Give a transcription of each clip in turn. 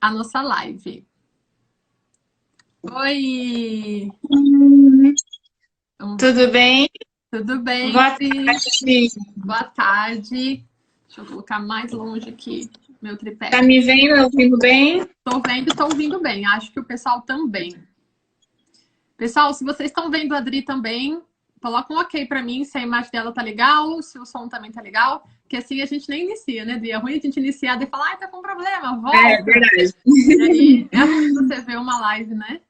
a nossa live. Oi! Tudo bem? Tudo bem, Boa Cris? tarde. Boa tarde. Deixa eu colocar mais longe aqui meu tripé. Tá me vendo, ouvindo bem? Tô vendo e tô ouvindo bem. Acho que o pessoal também. Pessoal, se vocês estão vendo a Adri também, coloca um ok pra mim se a imagem dela tá legal, se o som também tá legal. Porque assim a gente nem inicia, né, Adri? É ruim a gente iniciar e falar, ai, tá com problema, É volta. verdade. E aí é ruim você ver uma live, né?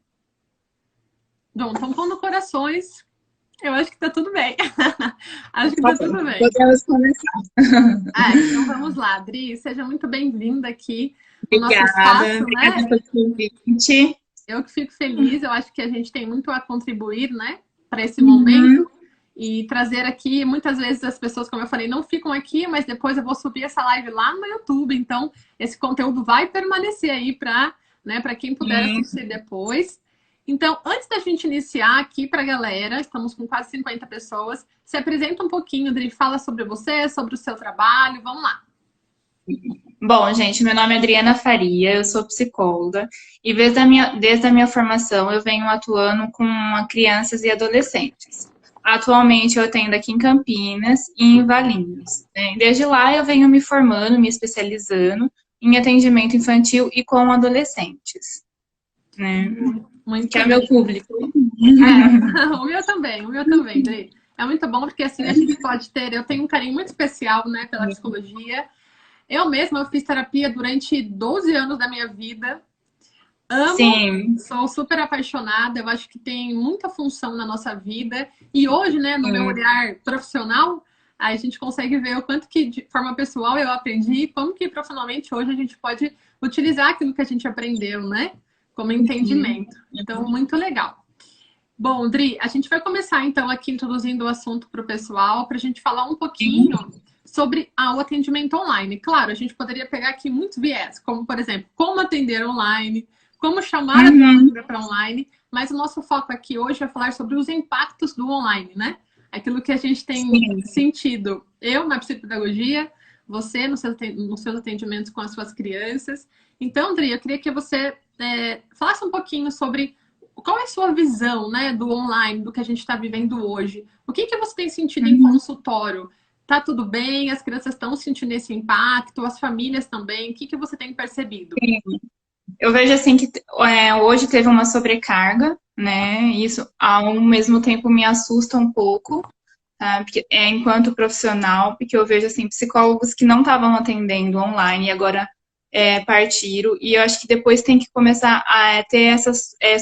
Bom, estão pondo corações. Eu acho que tá tudo bem. Acho que Tá tá bom, tudo bem. podemos começar. Então vamos lá, Adri. Seja muito bem-vinda aqui no nosso Obrigada, espaço, obrigada né? pelo convite. Eu que fico feliz. Eu acho que a gente tem muito a contribuir, né, para esse Uhum. momento e trazer aqui. Muitas vezes as pessoas, como eu falei, não ficam aqui, mas depois eu vou subir essa live lá no YouTube. Então esse conteúdo vai permanecer aí para, né, para quem puder assistir depois. Então, antes da gente iniciar aqui para a galera, estamos com quase 50 pessoas. Se apresenta um pouquinho, Adri, fala sobre você, sobre o seu trabalho. Vamos lá. Bom, gente, meu nome é Adriana Faria, eu sou psicóloga e desde a minha formação eu venho atuando com crianças e adolescentes. Atualmente eu atendo aqui em Campinas e em Valinhos, né? Desde lá eu venho me formando, me especializando em atendimento infantil e com adolescentes, né? Que Muito é meu bem. público. O meu também, Dri. É muito bom porque assim a gente pode ter. Eu tenho um carinho muito especial, né, pela psicologia. Eu mesma eu fiz terapia durante 12 anos da minha vida. Amo, Sim, sou super apaixonada. Eu acho que tem muita função na nossa vida. E hoje, né, no meu sim, olhar profissional, a gente consegue ver o quanto que de forma pessoal eu aprendi, como que profissionalmente hoje a gente pode utilizar aquilo que a gente aprendeu, né, como entendimento. Então, muito legal. Bom, Dri, a gente vai começar então aqui introduzindo o assunto para o pessoal, para a gente falar um pouquinho sim. sobre o atendimento online. Claro, a gente poderia pegar aqui muitos viés, como por exemplo, como atender online, como chamar a Uhum, demanda para online, mas o nosso foco aqui hoje é falar sobre os impactos do online, né? Aquilo que a gente tem sim. sentido, eu na psicopedagogia, você nos seus atendimentos com as suas crianças. Então, Dri, eu queria que você falasse um pouquinho sobre qual é a sua visão, né, do online, do que a gente está vivendo hoje? O que que você tem sentido em Uhum. consultório? Tá tudo bem? As crianças estão sentindo esse impacto? As famílias também? O que que você tem percebido? Eu vejo assim que hoje teve uma sobrecarga, né? Isso ao mesmo tempo me assusta um pouco, tá? Porque, enquanto profissional, porque eu vejo assim psicólogos que não estavam atendendo online e agora partiram, e eu acho que depois tem que começar a ter essa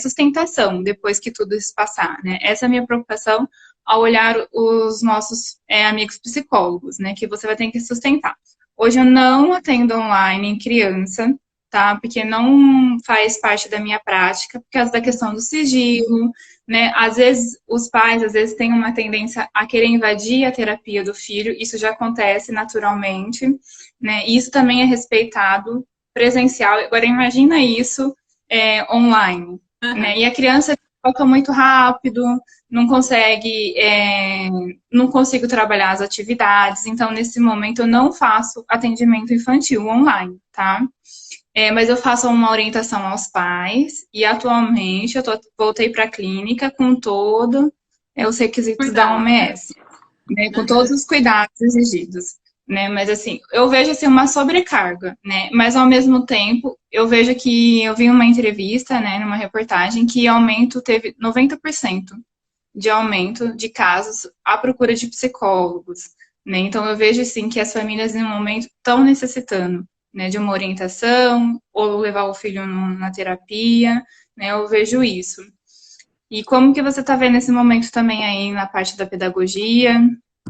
sustentação depois que tudo isso passar, né? Essa é a minha preocupação ao olhar os nossos amigos psicólogos, né? Que você vai ter que sustentar. Hoje eu não atendo online em criança, tá? Porque não faz parte da minha prática, por causa da questão do sigilo, né? Às vezes os pais, às vezes têm uma tendência a querer invadir a terapia do filho, isso já acontece naturalmente, né? E isso também é respeitado presencial. Agora imagina isso online, né? Uhum. E a criança toca muito rápido, não consegue, não consigo trabalhar as atividades, então nesse momento eu não faço atendimento infantil online, tá? Mas eu faço uma orientação aos pais e atualmente voltei para a clínica com todo os requisitos da Cuidado. OMS, né, com todos Uhum. os cuidados exigidos, né? Mas assim, eu vejo assim uma sobrecarga, né? Mas ao mesmo tempo, eu vejo que eu vi uma entrevista, né, numa reportagem que aumento teve 90% de aumento de casos à procura de psicólogos, né? Então eu vejo assim que as famílias em um momento estão necessitando, né, de uma orientação ou levar o filho na terapia, né? Eu vejo isso. E como que você está vendo esse momento também aí na parte da pedagogia?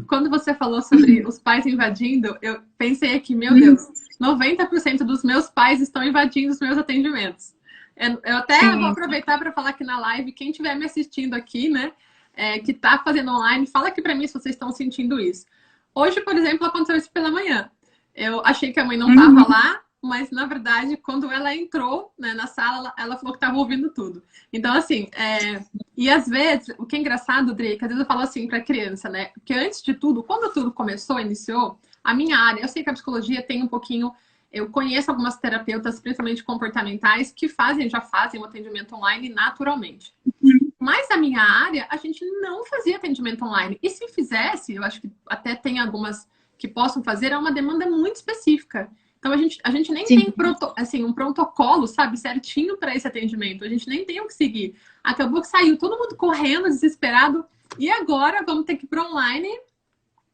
Quando você falou sobre os pais invadindo, eu pensei aqui, meu Deus, 90% dos meus pais estão invadindo os meus atendimentos. Eu até vou Sim, aproveitar para falar aqui na live, quem estiver me assistindo aqui, né, que está fazendo online, fala aqui para mim se vocês estão sentindo isso. Hoje, por exemplo, aconteceu isso pela manhã. Eu achei que a mãe não estava uhum, lá, mas na verdade, quando ela entrou, né, na sala, ela falou que estava ouvindo tudo. Então, assim, e às vezes, o que é engraçado, Dri, que às vezes eu falo assim para criança, né? Porque antes de tudo, quando tudo começou, iniciou, a minha área, eu sei que a psicologia tem um pouquinho Eu conheço algumas terapeutas, principalmente comportamentais, que já fazem o atendimento online naturalmente. Mas na minha área, a gente não fazia atendimento online. E se fizesse, eu acho que até tem algumas que possam fazer, é uma demanda muito específica. Então a gente nem tem assim, um protocolo, sabe, certinho para esse atendimento. A gente nem tem o que seguir. Acabou que saiu todo mundo correndo, desesperado. E agora vamos ter que ir para online.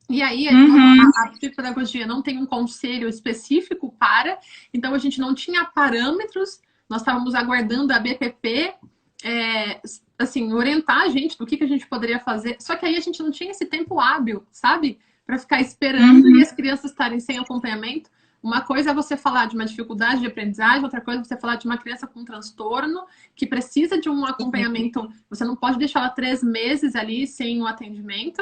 E aí, a psicopedagogia não tem um conselho específico para, então a gente não tinha parâmetros, nós estávamos aguardando a BPP, assim, orientar a gente do que a gente poderia fazer, só que aí a gente não tinha esse tempo hábil, sabe? Para ficar esperando e as crianças estarem sem acompanhamento. Uma coisa é você falar de uma dificuldade de aprendizagem, outra coisa é você falar de uma criança com transtorno, que precisa de um acompanhamento, você não pode deixar ela 3 meses ali sem o atendimento.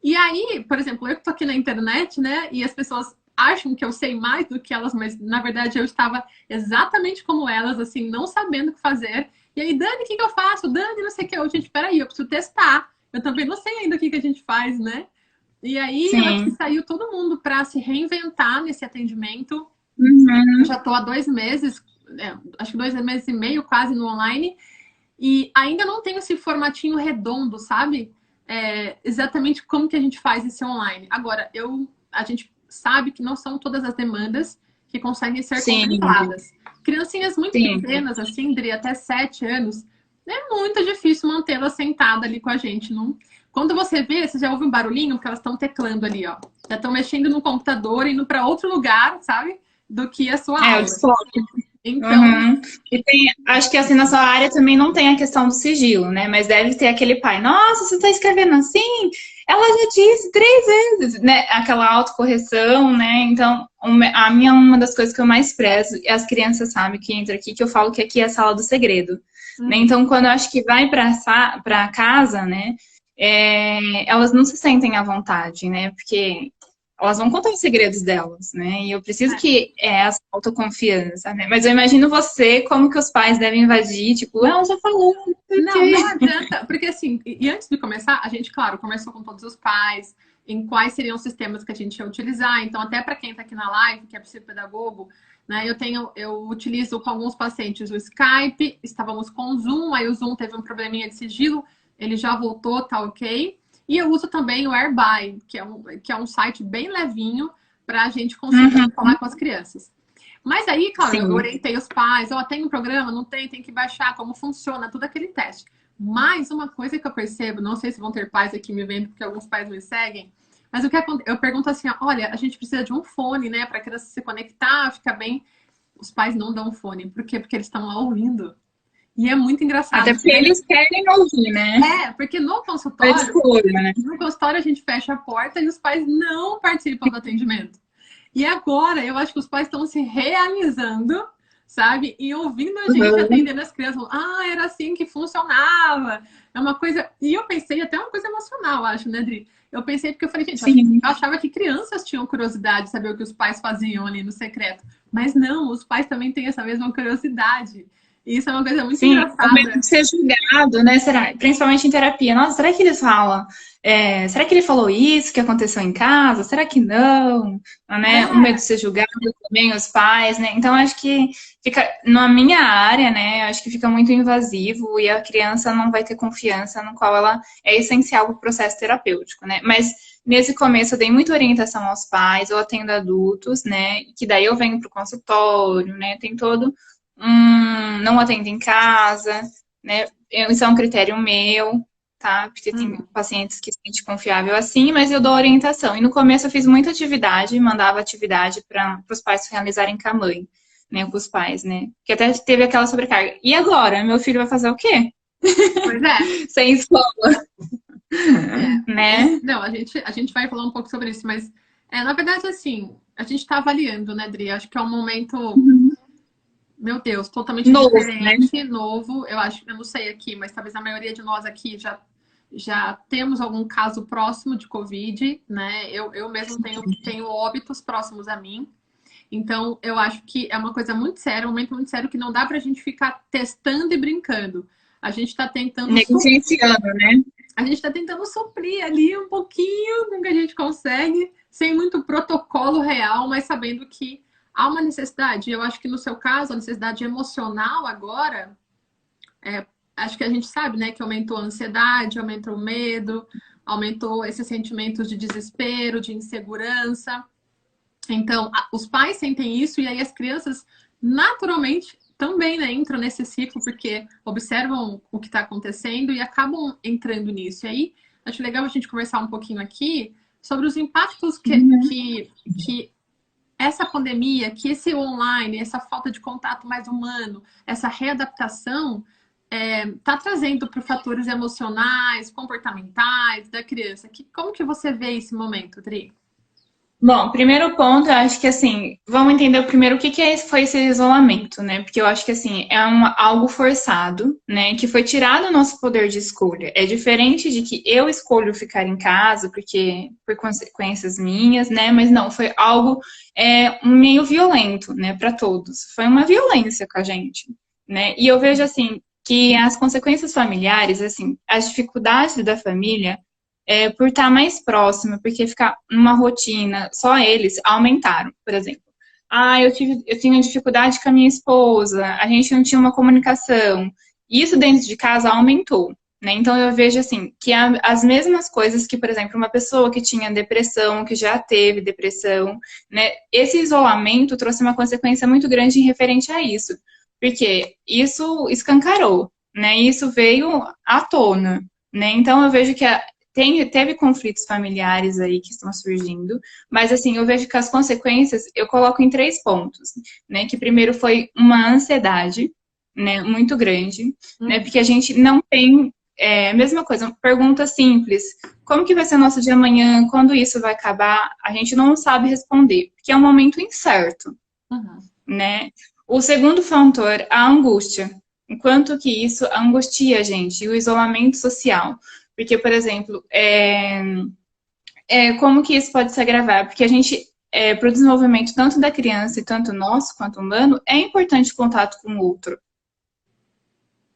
E aí, por exemplo, eu que tô aqui na internet, né? E as pessoas acham que eu sei mais do que elas, mas na verdade eu estava exatamente como elas, assim, não sabendo o que fazer. E aí, Dani, o que eu faço? Dani, não sei o que. Eu, gente, peraí, eu preciso testar. Eu também não sei ainda o que a gente faz, né? E aí, eu acho que saiu todo mundo para se reinventar nesse atendimento. Eu já tô há 2 meses, acho que 2 meses e meio quase no online. E ainda não tenho esse formatinho redondo, sabe? Exatamente como que a gente faz esse online. Agora, a gente sabe que não são todas as demandas que conseguem ser contempladas. Criancinhas muito pequenas, assim, Dri, até 7 anos, é muito difícil mantê-las sentada ali com a gente. Não... Quando você vê, você já ouve um barulhinho, porque elas estão teclando ali, ó. Já estão mexendo no computador, indo para outro lugar, sabe? Do que a sua aula. Então... E acho que assim, na sua área também não tem a questão do sigilo, né? Mas deve ter aquele pai, nossa, você tá escrevendo assim? Ela já disse 3 vezes, né? Aquela autocorreção, né? Então, uma das coisas que eu mais prezo, e as crianças sabem que entra aqui, que eu falo que aqui é a sala do segredo. Né? Então, quando eu acho que vai para casa, né? Elas não se sentem à vontade, né? Porque elas vão contar os segredos delas, né? E eu preciso que essa autoconfiança, né? Mas eu imagino você, como que os pais devem invadir, tipo, ela já falou. Não adianta, porque assim, e antes de começar, a gente, claro, conversou com todos os pais, em quais seriam os sistemas que a gente ia utilizar. Então, até para quem está aqui na live, que é psicopedagogo, né? Eu utilizo com alguns pacientes o Skype, estávamos com o Zoom, aí o Zoom teve um probleminha de sigilo, ele já voltou, tá ok. E eu uso também o Airby, que é um site bem levinho para a gente conseguir falar com as crianças. Mas aí, claro, eu orientei os pais, tem um programa, não tem que baixar, como funciona, tudo aquele teste. Mas uma coisa que eu percebo, não sei se vão ter pais aqui me vendo, porque alguns pais me seguem, mas o que eu pergunto assim, olha, a gente precisa de um fone, né, para a criança se conectar, ficar bem. Os pais não dão fone. Por quê? Porque eles estão lá ouvindo. E é muito engraçado. Até porque eles querem ouvir, né? Porque no consultório a gente fecha a porta e os pais não participam do atendimento. E agora eu acho que os pais estão se realizando, sabe? E ouvindo a gente atendendo as crianças. Era assim que funcionava. É uma coisa... E eu pensei até uma coisa emocional, acho, né, Dri? Eu pensei porque eu falei, gente, eu achava que crianças tinham curiosidade de saber o que os pais faziam ali no secreto. Mas não, os pais também têm essa mesma curiosidade. E isso é uma coisa muito engraçada. Sim, de ser julgado, né? Principalmente em terapia. Nossa, será que eles falam? Será que ele falou isso que aconteceu em casa? Será que não? Né? O medo de ser julgado também, os pais, né? Então, acho que fica, na minha área, né? Acho que fica muito invasivo e a criança não vai ter confiança no qual ela é essencial para o processo terapêutico, né? Mas nesse começo eu dei muita orientação aos pais, eu atendo adultos, né? Que daí eu venho para o consultório, né? Tem todo... não atendo em casa, né? Isso é um critério meu, tá? Porque tem pacientes que se sentem confiável assim, mas eu dou orientação. E no começo eu fiz muita atividade, mandava atividade para os pais realizarem com a mãe, né? Com os pais, né? Porque até teve aquela sobrecarga. E agora? Meu filho vai fazer o quê? Pois é. Sem escola. Né? Não, a gente vai falar um pouco sobre isso, mas na verdade, assim, a gente está avaliando, né, Dri? Acho que é um momento... Meu Deus, totalmente diferente, novo. Eu não sei aqui, mas talvez a maioria de nós aqui já temos algum caso próximo de Covid, né? Eu mesmo tenho óbitos próximos a mim. Então, eu acho que é uma coisa muito séria, um momento muito sério que não dá pra gente ficar testando e brincando. A gente está tentando... Negligenciando, né? A gente está tentando suprir ali um pouquinho com o que a gente consegue, sem muito protocolo real, mas sabendo que há uma necessidade. Eu acho que no seu caso, a necessidade emocional agora, acho que a gente sabe, né, que aumentou a ansiedade, aumentou o medo, aumentou esses sentimentos de desespero, de insegurança. Então, os pais sentem isso e aí as crianças naturalmente também, né, entram nesse ciclo porque observam o que está acontecendo e acabam entrando nisso. E aí, acho legal a gente conversar um pouquinho aqui sobre os impactos que essa pandemia, que esse online, essa falta de contato mais humano, essa readaptação está trazendo para fatores emocionais, comportamentais da criança. Como que você vê esse momento, Dri? Bom, primeiro ponto, eu acho que assim, vamos entender primeiro o que foi esse isolamento, né? Porque eu acho que assim, é algo forçado, né? Que foi tirado o nosso poder de escolha. É diferente de que eu escolho ficar em casa, porque por consequências minhas, né? Mas não, foi algo meio violento, né, para todos. Foi uma violência com a gente, né? E eu vejo assim que as consequências familiares, assim, as dificuldades da família por estar mais próximo, porque ficar numa rotina, só eles aumentaram, por exemplo. Ah, eu tinha dificuldade com a minha esposa, a gente não tinha uma comunicação. Isso dentro de casa aumentou, né? Então eu vejo assim, que as mesmas coisas que, por exemplo, uma pessoa que tinha depressão, que já teve depressão, né? Esse isolamento trouxe uma consequência muito grande em referente a isso. Porque isso escancarou, né? Isso veio à tona, né? Então eu vejo que teve conflitos familiares aí que estão surgindo, mas assim, eu vejo que as consequências eu coloco em 3 pontos, né? Que primeiro foi uma ansiedade, né, muito grande, né? Porque a gente não tem mesma coisa, pergunta simples, como que vai ser o nosso dia amanhã, quando isso vai acabar, a gente não sabe responder, porque é um momento incerto, né? O segundo fator, a angústia, enquanto que isso angustia a gente, e o isolamento social. Porque, por exemplo, como que isso pode se agravar? Porque a gente, para o desenvolvimento tanto da criança e tanto nosso quanto humano, é importante o contato com o outro.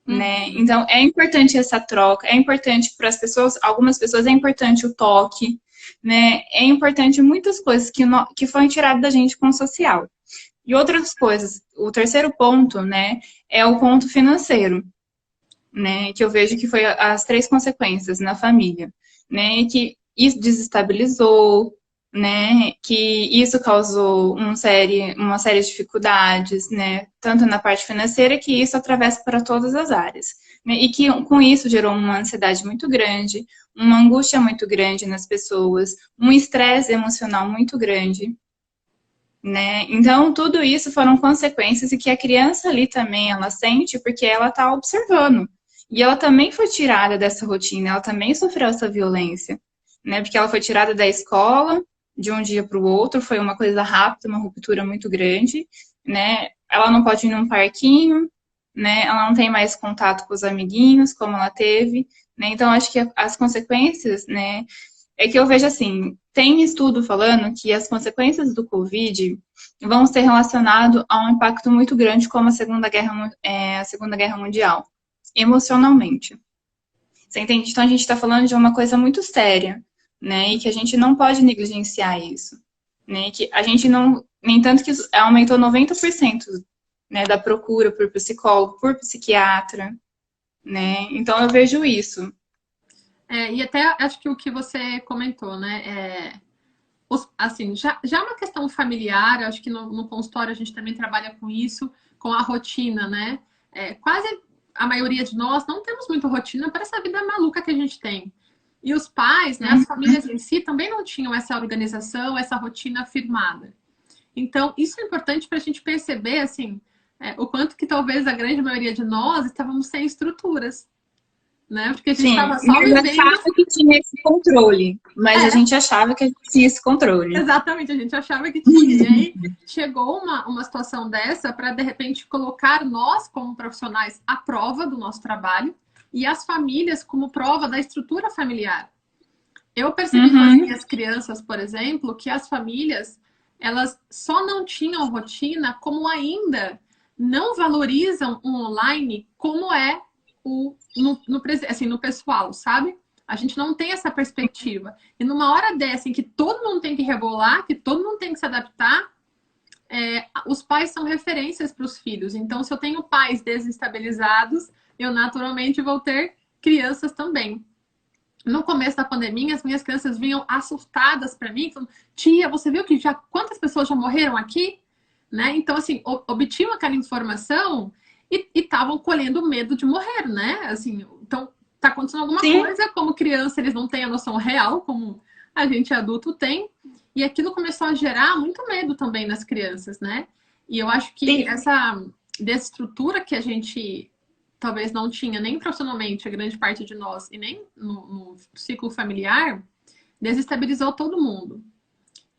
Né? Então, é importante essa troca, é importante para as pessoas, algumas pessoas é importante o toque, né? É importante muitas coisas que foram tiradas da gente com o social. E outras coisas, o terceiro ponto, né, é o ponto financeiro. Né, que eu vejo que foi as 3 consequências na família, né, que isso desestabilizou, né, que isso causou uma série de dificuldades, né, tanto na parte financeira que isso atravessa para todas as áreas, né, e que com isso gerou uma ansiedade muito grande, uma angústia muito grande nas pessoas, um estresse emocional muito grande, né? Então, tudo isso foram consequências e que a criança ali também, ela sente porque ela está observando. E ela também foi tirada dessa rotina, ela também sofreu essa violência, né? Porque ela foi tirada da escola de um dia para o outro, foi uma coisa rápida, uma ruptura muito grande, né? Ela não pode ir num parquinho, né? Ela não tem mais contato com os amiguinhos, como ela teve, né? Então, acho que as consequências, né? É que eu vejo assim, tem estudo falando que as consequências do Covid vão ser relacionadas a um impacto muito grande como a Segunda Guerra Mundial, emocionalmente. Você entende? Então a gente está falando de uma coisa muito séria, né? E que a gente não pode negligenciar isso. Né? Que a gente não. Nem tanto que aumentou 90%, né, da procura por psicólogo, por psiquiatra, né? Então eu vejo isso. E até acho que o que você comentou, né? Assim, já é uma questão familiar, acho que no consultório a gente também trabalha com isso, com a rotina, né? Quase a maioria de nós não temos muita rotina para essa vida maluca que a gente tem. E os pais, né, as famílias em si, também não tinham essa organização, essa rotina firmada. Então, isso é importante para a gente perceber, assim, o quanto que talvez a grande maioria de nós estávamos sem estruturas. Né? Porque a gente estava só vivendo. Achava que tinha esse controle, mas a gente achava que a gente tinha esse controle. Exatamente, a gente achava que tinha. E aí chegou uma situação dessa para, de repente, colocar nós, como profissionais, à prova do nosso trabalho e as famílias como prova da estrutura familiar. Eu percebi com as minhas crianças, por exemplo, que as famílias, elas só não tinham rotina como ainda não valorizam o online como é no pessoal, sabe? A gente não tem essa perspectiva. E numa hora dessa em que todo mundo tem que rebolar, que todo mundo tem que se adaptar, os pais são referências para os filhos. Então, se eu tenho pais desestabilizados, eu naturalmente vou ter crianças também. No começo da pandemia, as minhas crianças vinham assustadas para mim, falando, tia, você viu que já quantas pessoas já morreram aqui? Né? Então, assim, obtinham aquela informação e estavam colhendo medo de morrer, né? Assim, então, tá acontecendo alguma Sim, coisa, como criança, eles não têm a noção real, como a gente adulto tem, e aquilo começou a gerar muito medo também nas crianças, né? E eu acho que sim. essa desestrutura que a gente talvez não tinha nem profissionalmente, a grande parte de nós, e nem no ciclo familiar, desestabilizou todo mundo.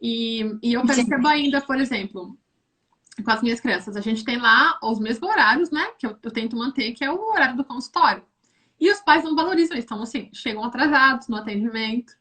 E eu Sim. percebo ainda, por exemplo, com as minhas crianças, a gente tem lá os mesmos horários, né? Que eu tento manter, que é o horário do consultório. E os pais não valorizam isso. Então, assim, chegam atrasados no atendimento,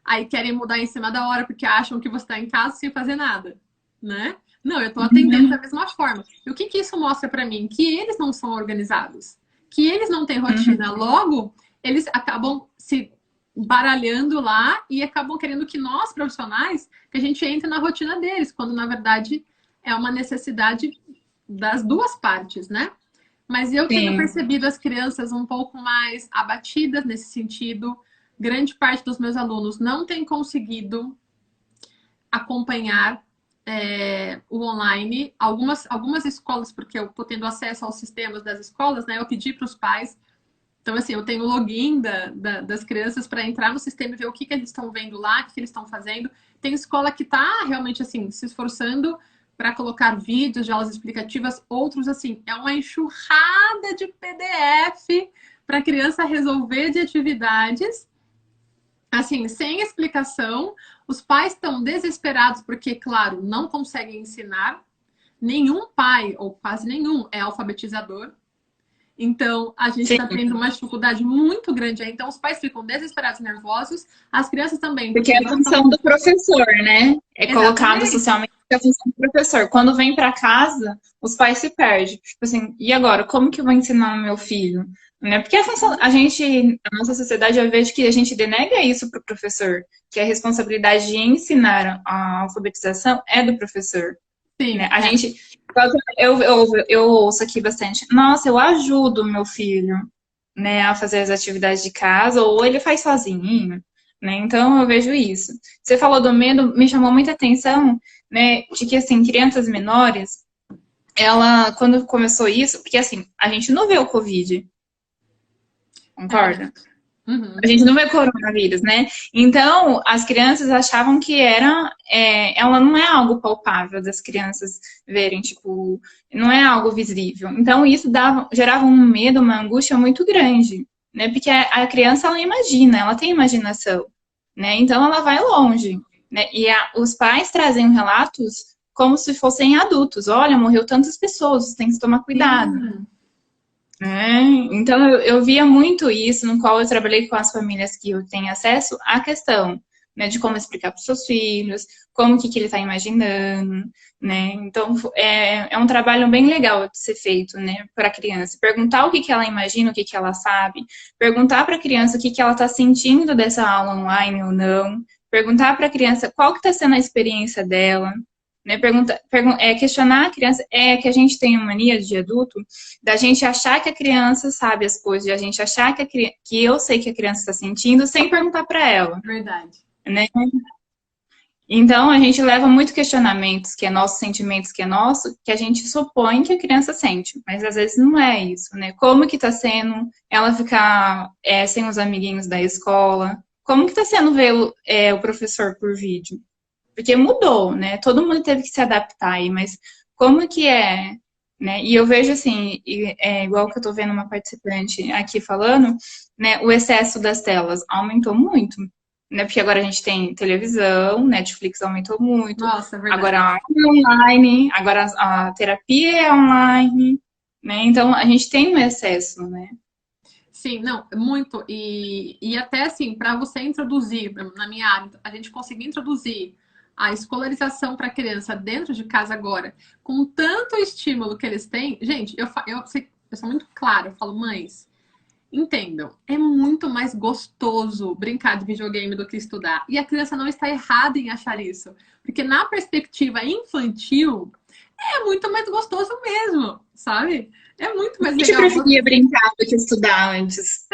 aí querem mudar em cima da hora porque acham que você está em casa sem fazer nada, né? Não, eu estou atendendo da mesma forma. E o que que isso mostra para mim? Que eles não são organizados, que eles não têm rotina. Logo, eles acabam se baralhando lá e acabam querendo que nós, profissionais, que a gente entre na rotina deles, quando na verdade é uma necessidade das duas partes, né? Mas eu tenho Sim. percebido as crianças um pouco mais abatidas nesse sentido. Grande parte dos meus alunos não tem conseguido acompanhar o online. Algumas escolas, porque eu estou tendo acesso aos sistemas das escolas, né? Eu pedi para os pais. Então, assim, eu tenho o login das crianças para entrar no sistema e ver o que eles estão vendo lá, o que eles estão fazendo. Tem escola que está realmente, assim, se esforçando para colocar vídeos de aulas explicativas. Outros, assim, é uma enxurrada de PDF para a criança resolver de atividades, assim, sem explicação. Os pais estão desesperados porque, claro, não conseguem ensinar. Nenhum pai, ou quase nenhum, é alfabetizador. Então, a gente Sim. está tendo uma dificuldade muito grande aí. Então, os pais ficam desesperados, nervosos. As crianças também, Porque porque é a não estão... função do professor, né? É colocado Exatamente. socialmente que é a função do professor. Quando vem para casa, os pais se perdem. Tipo assim, e agora? Como que eu vou ensinar o meu filho? Né? Porque a função, a gente, a nossa sociedade, eu vejo que a gente denega isso para o professor, que a responsabilidade de ensinar a alfabetização é do professor. Né? Sim, A gente, eu ouço aqui bastante, nossa, eu ajudo o meu filho, né, a fazer as atividades de casa, ou ele faz sozinho, né? Então eu vejo isso. Você falou do medo, me chamou muita atenção, né, de que assim, crianças menores, ela, quando começou isso, porque assim, a gente não vê o Covid, é concorda? verdade. A Uhum. gente não vê coronavírus, né? Então, as crianças achavam que ela não é algo palpável das crianças verem, tipo, não é algo visível. Então, isso gerava um medo, uma angústia muito grande, né? Porque a criança, ela imagina, ela tem imaginação, né? Então, ela vai longe, né? E os pais trazem relatos como se fossem adultos. Olha, morreu tantas pessoas, você tem que tomar cuidado. Sim. É, então eu via muito isso, no qual eu trabalhei com as famílias que eu tenho acesso, a questão, né, de como explicar para os seus filhos, como que ele está imaginando, né? Então é um trabalho bem legal de ser feito, né, para a criança. Perguntar o que ela imagina, o que ela sabe, perguntar para a criança o que ela está sentindo dessa aula online ou não, perguntar para a criança qual que está sendo a experiência dela. Né, questionar a criança é que a gente tem uma mania de adulto da gente achar que a criança sabe as coisas, de a gente achar que eu sei que a criança está sentindo sem perguntar para ela, Verdade. né? Então a gente leva muito questionamentos que é nosso, sentimentos que é nosso, que a gente supõe que a criança sente, mas às vezes não é isso, né? Como que tá sendo ela ficar sem os amiguinhos da escola? Como que tá sendo ver o professor por vídeo? Porque mudou, né? Todo mundo teve que se adaptar aí, mas como que é, né? E eu vejo assim, igual que eu tô vendo uma participante aqui falando, né? O excesso das telas aumentou muito, né? Porque agora a gente tem televisão, Netflix aumentou muito, Nossa, é agora verdade. a aula é online, agora a terapia é online, né? Então a gente tem um excesso, né? Sim, não, muito. E até assim, para você introduzir, na minha área, a gente conseguir introduzir a escolarização para a criança dentro de casa agora, com tanto estímulo que eles têm, gente, eu sou muito clara, eu falo, mães, Entendam, é muito mais gostoso brincar de videogame do que estudar. E a criança não está errada em achar isso. Porque na perspectiva infantil, é muito mais gostoso mesmo, sabe? É muito mais A gente legal. preferia brincar do que estudar antes.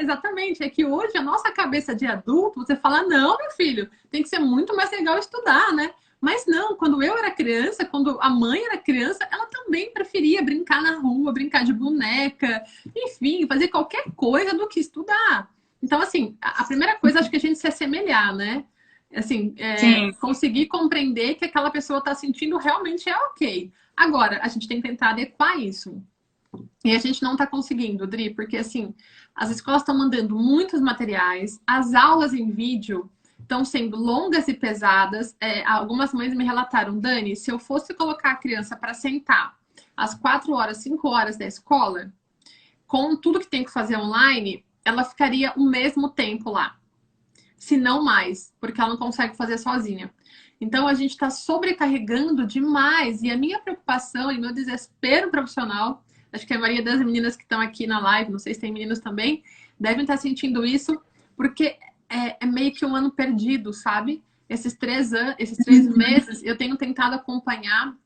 Exatamente, é que hoje a nossa cabeça de adulto, você fala, não, meu filho, tem que ser muito mais legal estudar, né? Mas não, quando eu era criança, quando a mãe era criança, ela também preferia brincar na rua, brincar de boneca, enfim, fazer qualquer coisa do que estudar. Então, assim, a primeira coisa, acho que a gente se assemelhar, né? Assim, Sim, conseguir compreender que aquela pessoa está sentindo realmente é ok. Agora, a gente tem que tentar adequar isso. E a gente não está conseguindo, Dri, porque assim, as escolas estão mandando muitos materiais, as aulas em vídeo estão sendo longas e pesadas. Algumas mães me relataram, Dani, se eu fosse colocar a criança para sentar às 4 horas, 5 horas da escola, com tudo que tem que fazer online, ela ficaria o mesmo tempo lá, se não mais, porque ela não consegue fazer sozinha. Então a gente está sobrecarregando demais. E a minha preocupação e meu desespero profissional, acho que a maioria das meninas que estão aqui na live, não sei se tem meninos também, devem estar sentindo isso, porque é meio que um ano perdido, sabe? Esses 3 meses, eu tenho tentado acompanhar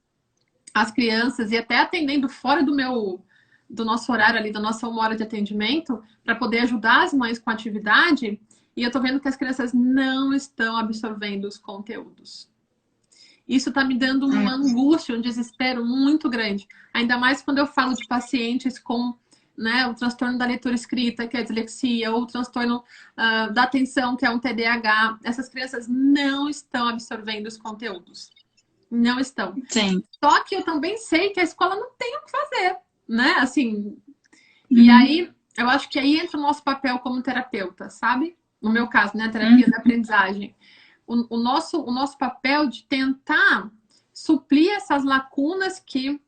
as crianças e até atendendo fora do nosso horário ali, da nossa 1 hora de atendimento, para poder ajudar as mães com a atividade. E eu tô vendo que as crianças não estão absorvendo os conteúdos. Isso está me dando uma angústia, um desespero muito grande. Ainda mais quando eu falo de pacientes com, né, o transtorno da leitura escrita, que é a dislexia, ou o transtorno da atenção, que é um TDAH. Essas crianças não estão absorvendo os conteúdos. Não estão. sim. Só que eu também sei que a escola não tem o que fazer, né? Assim, e aí eu acho que aí entra o nosso papel como terapeuta, sabe? No meu caso, né? A terapia da aprendizagem. O nosso papel de tentar suprir essas lacunas que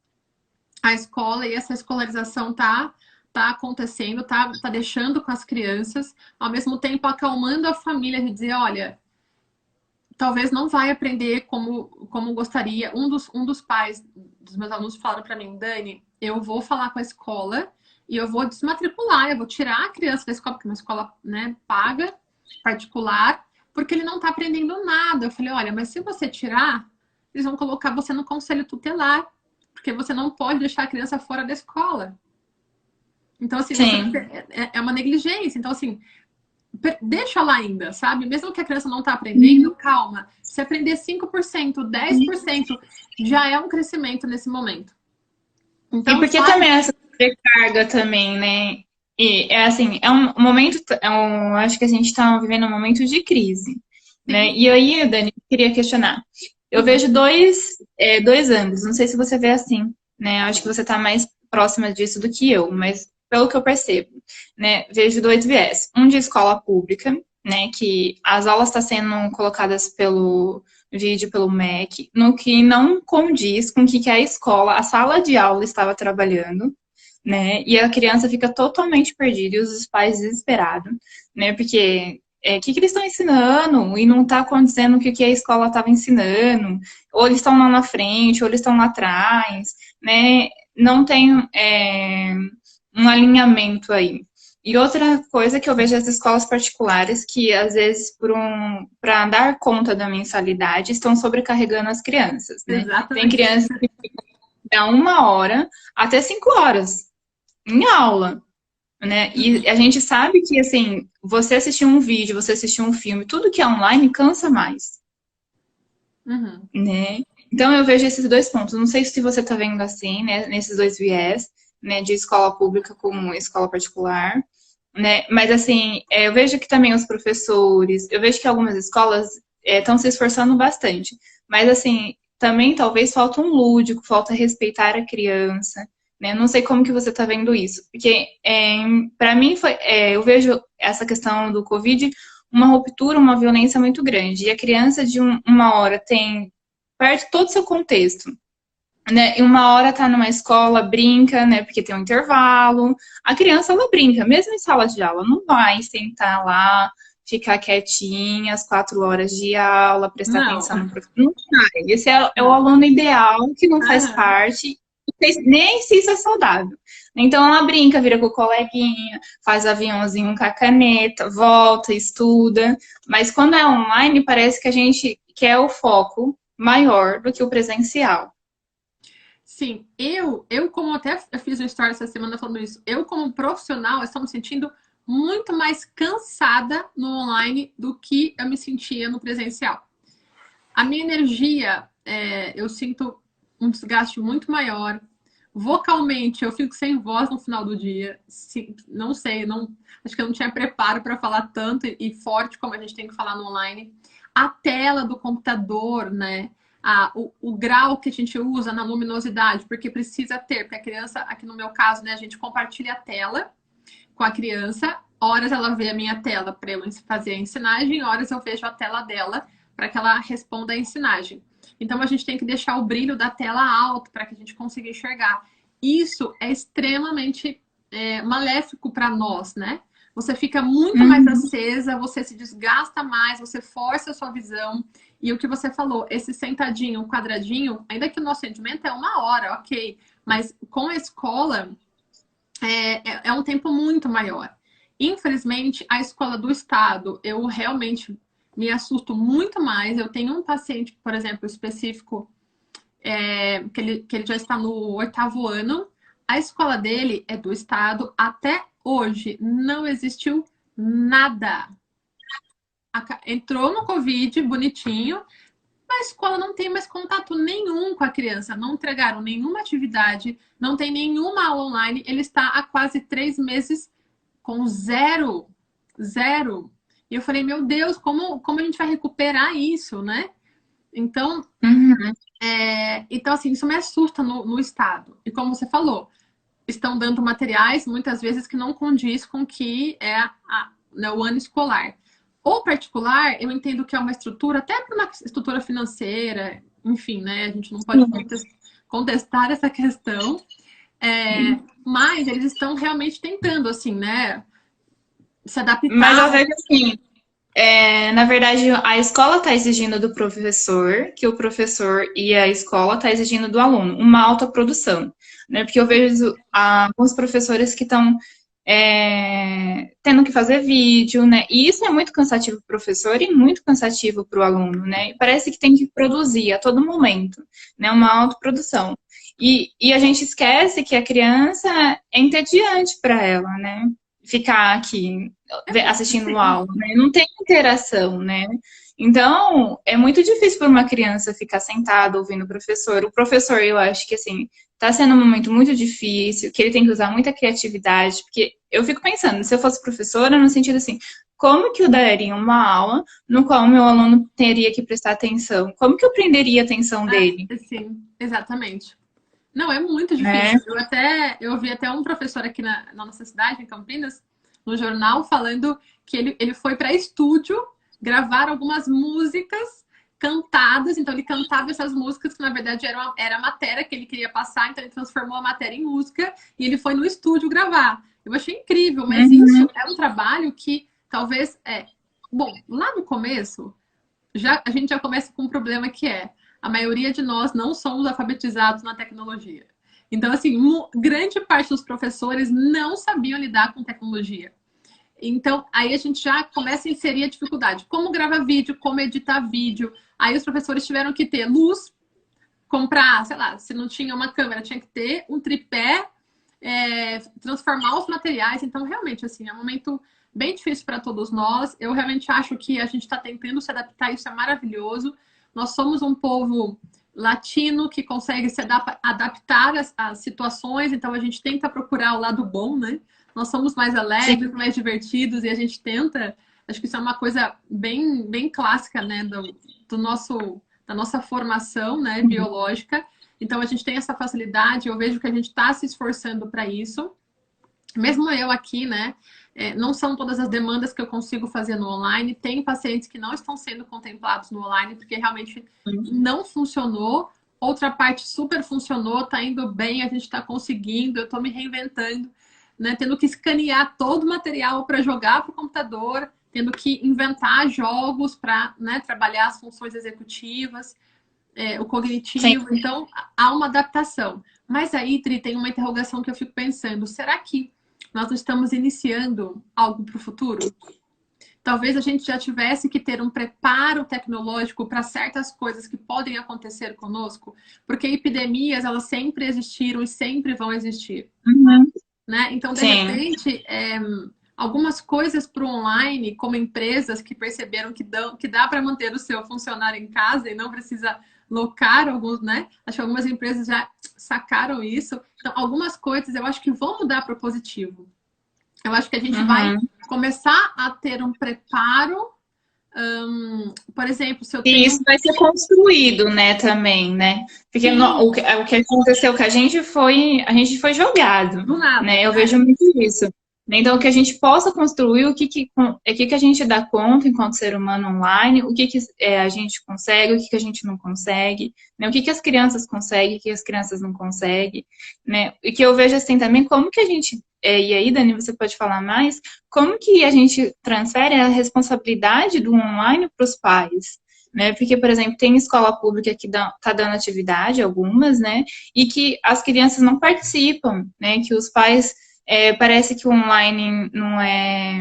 a escola e essa escolarização tá acontecendo, tá deixando com as crianças, ao mesmo tempo acalmando a família de dizer, olha, talvez não vai aprender como gostaria. Um dos pais dos meus alunos falaram para mim, Dani, eu vou falar com a escola e eu vou desmatricular, eu vou tirar a criança da escola, porque é uma escola, né, paga, particular, porque ele não está aprendendo nada. Eu falei, olha, mas se você tirar, eles vão colocar você no conselho tutelar, porque você não pode deixar a criança fora da escola. Então, assim, é uma negligência. Então, assim, deixa lá ainda, sabe? Mesmo que a criança não está aprendendo, calma. Se aprender 5%, 10%, já é um crescimento nesse momento. E Então, porque também essa sobrecarga também, né? E é assim, é um momento, acho que a gente está vivendo um momento de crise, né? E aí, Dani, eu queria questionar. Eu vejo dois ângulos, não sei se você vê assim, né? Acho que você está mais próxima disso do que eu, mas pelo que eu percebo, né? Vejo dois viés. Um de escola pública, né? Que as aulas estão sendo colocadas pelo vídeo, pelo MEC, no que não condiz com o que a escola, a sala de aula estava trabalhando, né? E a criança fica totalmente perdida e os pais desesperados, né? Porque o que eles estão ensinando e não está acontecendo o que a escola estava ensinando, ou eles estão lá na frente, ou eles estão lá atrás, né? Não tem um alinhamento aí. E outra coisa que eu vejo as escolas particulares que, às vezes, para dar conta da mensalidade, estão sobrecarregando as crianças, né? Tem exatamente. crianças que ficam da 1 hora até 5 horas em aula, né? E a gente sabe que, assim, você assistir um vídeo, você assistir um filme, tudo que é online cansa mais, né? Então, eu vejo esses dois pontos. Não sei se você está vendo assim, né? Nesses dois viés, né? De escola pública com escola particular, né? Mas, assim, eu vejo que também os professores, eu vejo que algumas escolas estão se esforçando bastante. Mas, assim, também talvez falta um lúdico, falta respeitar a criança, né? Não sei como que você está vendo isso. Porque, para mim, eu vejo essa questão do Covid uma ruptura, uma violência muito grande. E a criança de 1 hora perde todo o seu contexto, né? E 1 hora tá numa escola, brinca, né? Porque tem um intervalo. A criança, ela brinca, mesmo em sala de aula, não vai sentar lá, ficar quietinha as 4 horas de aula, prestar Não. atenção no professor. Não vai. Esse é o aluno ideal que não faz parte. nem se isso é saudável. Então ela brinca, vira com o coleguinha, faz aviãozinho com a caneta, volta, estuda. Mas quando é online, parece que a gente quer o foco maior do que o presencial. Sim, eu como até eu fiz um story essa semana falando isso, eu como profissional estou me sentindo muito mais cansada no online do que eu me sentia no presencial. A minha energia, eu sinto um desgaste muito maior. Vocalmente, eu fico sem voz no final do dia. Não sei, não, acho que eu não tinha preparo para falar tanto e forte como a gente tem que falar no online. A tela do computador, né? O grau que a gente usa na luminosidade, porque precisa ter, porque a criança, aqui no meu caso, né, a gente compartilha a tela com a criança. Horas ela vê a minha tela para eu fazer a ensinagem, horas eu vejo a tela dela para que ela responda a ensinagem. Então a gente tem que deixar o brilho da tela alto para que a gente consiga enxergar. Isso é extremamente maléfico para nós, né? Você fica muito mais acesa, você se desgasta mais, você força a sua visão. E o que você falou, esse sentadinho, quadradinho, ainda que o nosso atendimento é 1 hora, ok. Mas com a escola, é um tempo muito maior. Infelizmente, a escola do estado, eu realmente me assusto muito mais. Eu tenho um paciente, por exemplo, específico, que ele já está no 8º ano. A escola dele é do estado. Até hoje, não existiu nada. Entrou no Covid, bonitinho. A escola não tem mais contato nenhum com a criança, não entregaram nenhuma atividade, não tem nenhuma aula online. Ele está há quase 3 meses com zero, zero. E eu falei, meu Deus, como a gente vai recuperar isso, né? Então, então assim, isso me assusta no estado. E como você falou, estão dando materiais, muitas vezes, que não condiz com o que é né, o ano escolar. O particular, eu entendo que é uma estrutura, até para uma estrutura financeira, enfim, né? A gente não pode contestar essa questão. Mas eles estão realmente tentando, assim, né? Se adaptar. Mas eu vejo assim, na verdade, a escola está exigindo do professor, que o professor e a escola está exigindo do aluno, uma autoprodução, né? Porque eu vejo alguns professores que estão tendo que fazer vídeo, né? E isso é muito cansativo para o professor e muito cansativo para o aluno, né? E parece que tem que produzir a todo momento, né? Uma autoprodução. E a gente esquece que a criança é entediante para ela, né? Ficar aqui assistindo aula, né? Não tem interação, né? Então, é muito difícil para uma criança ficar sentada ouvindo o professor. O professor, eu acho que, assim, tá sendo um momento muito difícil, que ele tem que usar muita criatividade, porque eu fico pensando, se eu fosse professora, no sentido assim, como que eu daria uma aula no qual o meu aluno teria que prestar atenção? Como que eu prenderia a atenção dele? Sim, exatamente. Não, é muito difícil. Eu vi até um professor aqui na nossa cidade, em Campinas, no jornal, falando que ele foi para estúdio gravar algumas músicas cantadas. Então, ele cantava essas músicas que, na verdade, era a matéria que ele queria passar. Então, ele transformou a matéria em música e ele foi no estúdio gravar. Eu achei incrível, mas isso é um trabalho que talvez... Bom, lá no começo, a gente já começa com um problema que a maioria de nós não somos alfabetizados na tecnologia. Então, assim, grande parte dos professores não sabiam lidar com tecnologia. Então, aí a gente já começa a inserir a dificuldade. Como gravar vídeo, como editar vídeo. Aí os professores tiveram que ter luz, comprar, sei lá, se não tinha uma câmera, tinha que ter um tripé, transformar os materiais. Então, realmente, assim, é um momento bem difícil para todos nós. Eu realmente acho que a gente está tentando se adaptar, isso é maravilhoso. Nós somos um povo latino que consegue se adaptar às situações, então a gente tenta procurar o lado bom, né? Nós somos mais alegres, mais divertidos e a gente tenta. Acho que isso é uma coisa bem, bem clássica, né? Da nossa formação, né? Biológica. Então a gente tem essa facilidade. Eu vejo que a gente está se esforçando para isso. Mesmo eu aqui, né? Não são todas as demandas que eu consigo fazer no online. Tem pacientes que não estão sendo contemplados no online porque realmente não funcionou. Outra parte super funcionou, tá indo bem, a gente está conseguindo, eu estou me reinventando, né? Tendo que escanear todo o material para jogar para o computador, tendo que inventar jogos para, né, trabalhar as funções executivas. o Sim. cognitivo, então há uma adaptação. Mas aí, Tri, tem uma interrogação que eu fico pensando, será que nós estamos iniciando algo para o futuro? Talvez a gente já tivesse que ter um preparo tecnológico para certas coisas que podem acontecer conosco, porque epidemias, elas sempre existiram e sempre vão existir. Uhum. Né? Então, de Sim. repente, algumas coisas para o online, como empresas que perceberam que dá para manter o seu funcionário em casa e não precisa locar alguns, né? Acho que algumas empresas já sacaram isso. Então, algumas coisas eu acho que vão mudar para o positivo. Eu acho que a gente vai Uhum. começar a ter um preparo. Por exemplo, se eu E tenho isso vai ser construído, né, também, né? Porque sim, o que aconteceu com a gente foi jogado, do nada. né? Eu vejo muito isso. Então, que a gente possa construir o que a gente dá conta enquanto ser humano online, a gente consegue, o que a gente não consegue, né? O que as crianças conseguem, o que as crianças não conseguem, né? E que eu vejo assim também como que a gente, e aí, Dani, você pode falar mais, como que a gente transfere a responsabilidade do online para os pais? Né? Porque, por exemplo, tem escola pública que tá dando atividade, algumas, né? E que as crianças não participam, né? Que os pais parece que o online não é.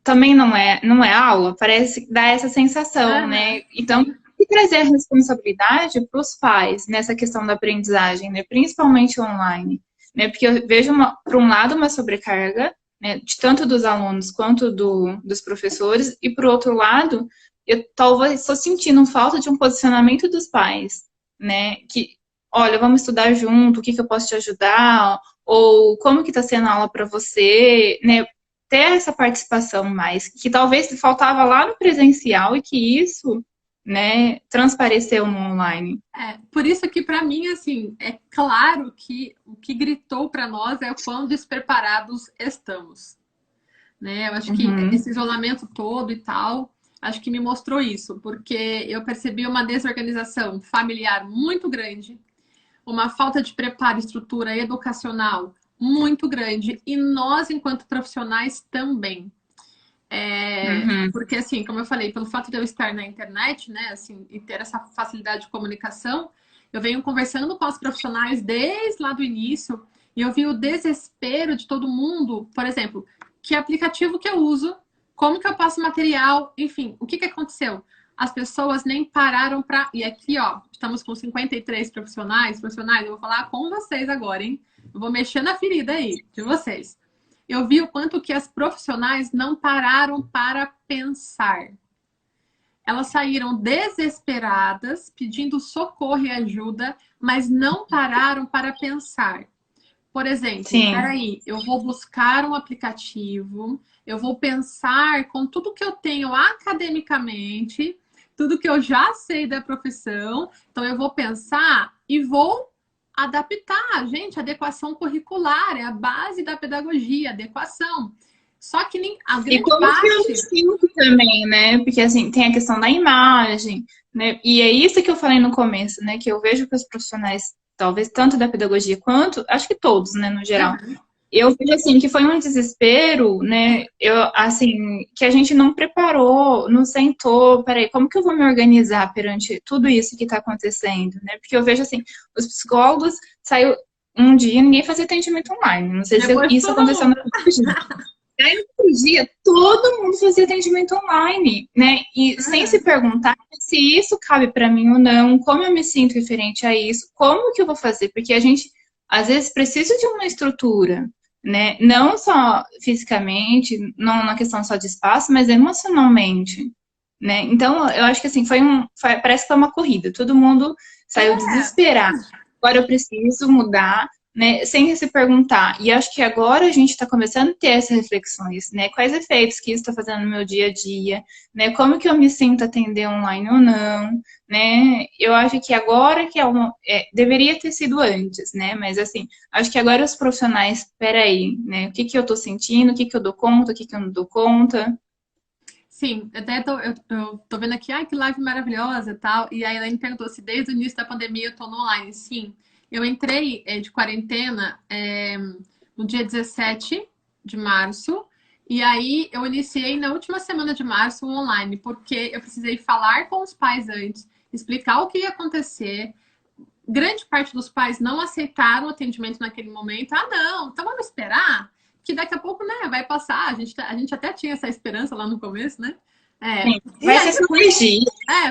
Também não é aula, parece que dá essa sensação, Aham, né? Então, e trazer a responsabilidade para os pais nessa questão da aprendizagem, né? Principalmente online, né? Porque eu vejo, por um lado, uma sobrecarga, né? De tanto dos alunos quanto dos professores, e por outro lado, eu talvez estou sentindo falta de um posicionamento dos pais, né? Que, olha, vamos estudar junto, o que eu posso te ajudar? Ou como que está sendo a aula para você, né? Ter essa participação mais, que talvez faltava lá no presencial e que isso, né, transpareceu no online. Por isso que, para mim, assim, é claro que o que gritou para nós é o quão despreparados estamos. Né? Eu acho que Uhum. esse isolamento todo e tal, acho que me mostrou isso, porque eu percebi uma desorganização familiar muito grande, uma falta de preparo e estrutura educacional muito grande, e nós, enquanto profissionais, também. Uhum. Porque, assim, como eu falei, pelo fato de eu estar na internet, né, assim, e ter essa facilidade de comunicação, eu venho conversando com os profissionais desde lá do início e eu vi o desespero de todo mundo. Por exemplo, que aplicativo que eu uso, como que eu passo material, enfim, o que que aconteceu? As pessoas nem pararam para. E aqui, ó, estamos com 53 profissionais, eu vou falar com vocês agora, hein? Eu vou mexer na ferida aí de vocês. Eu vi o quanto que as profissionais não pararam para pensar. Elas saíram desesperadas, pedindo socorro e ajuda, mas não pararam para pensar. Por exemplo, Sim. peraí, eu vou buscar um aplicativo, eu vou pensar com tudo que eu tenho academicamente, tudo que eu já sei da profissão, então eu vou pensar e vou adaptar. Gente, adequação curricular é a base da pedagogia, adequação. Só que nem a E grande como que eu me parte. sinto também, né? Porque assim, tem a questão da imagem, né? E é isso que eu falei no começo, né? Que eu vejo que os profissionais, talvez tanto da pedagogia quanto, acho que todos, né, no geral, eu vejo assim que foi um desespero, né? Eu assim que a gente não preparou, não sentou. Peraí, como que eu vou me organizar perante tudo isso que está acontecendo, né? Porque eu vejo assim, os psicólogos saiu um dia ninguém fazia atendimento online. Não sei se Depois isso todo aconteceu mundo. na pedagogia. Aí, outro dia, todo mundo fazia atendimento online, né? E sem se perguntar se isso cabe para mim ou não, como eu me sinto referente a isso, como que eu vou fazer, porque a gente às vezes precisa de uma estrutura, né? Não só fisicamente, não na questão só de espaço, mas emocionalmente, né? Então, eu acho que assim, parece que foi uma corrida, todo mundo saiu É, desesperado. Agora eu preciso mudar, né, sem se perguntar. E acho que agora a gente está começando a ter essas reflexões, né? Quais efeitos que isso está fazendo no meu dia a dia, né? Como que eu me sinto atender online ou não, né? Eu acho que agora que deveria ter sido antes, né? Mas assim, acho que agora os profissionais, peraí, né? O que que eu estou sentindo, o que que eu dou conta, o que que eu não dou conta. sim, até eu tô vendo aqui, ai, que live maravilhosa e tal. E a Elaine perguntou se desde o início da pandemia eu tô no online. Sim, eu entrei de quarentena no dia 17 de março. E aí eu iniciei na última semana de março o online, porque eu precisei falar com os pais antes, explicar o que ia acontecer. Grande parte dos pais não aceitaram o atendimento naquele momento. Ah, não, então vamos esperar, que daqui a pouco, né, vai passar. A gente até tinha essa esperança lá no começo, né? Sim. Vai ser só corrigir.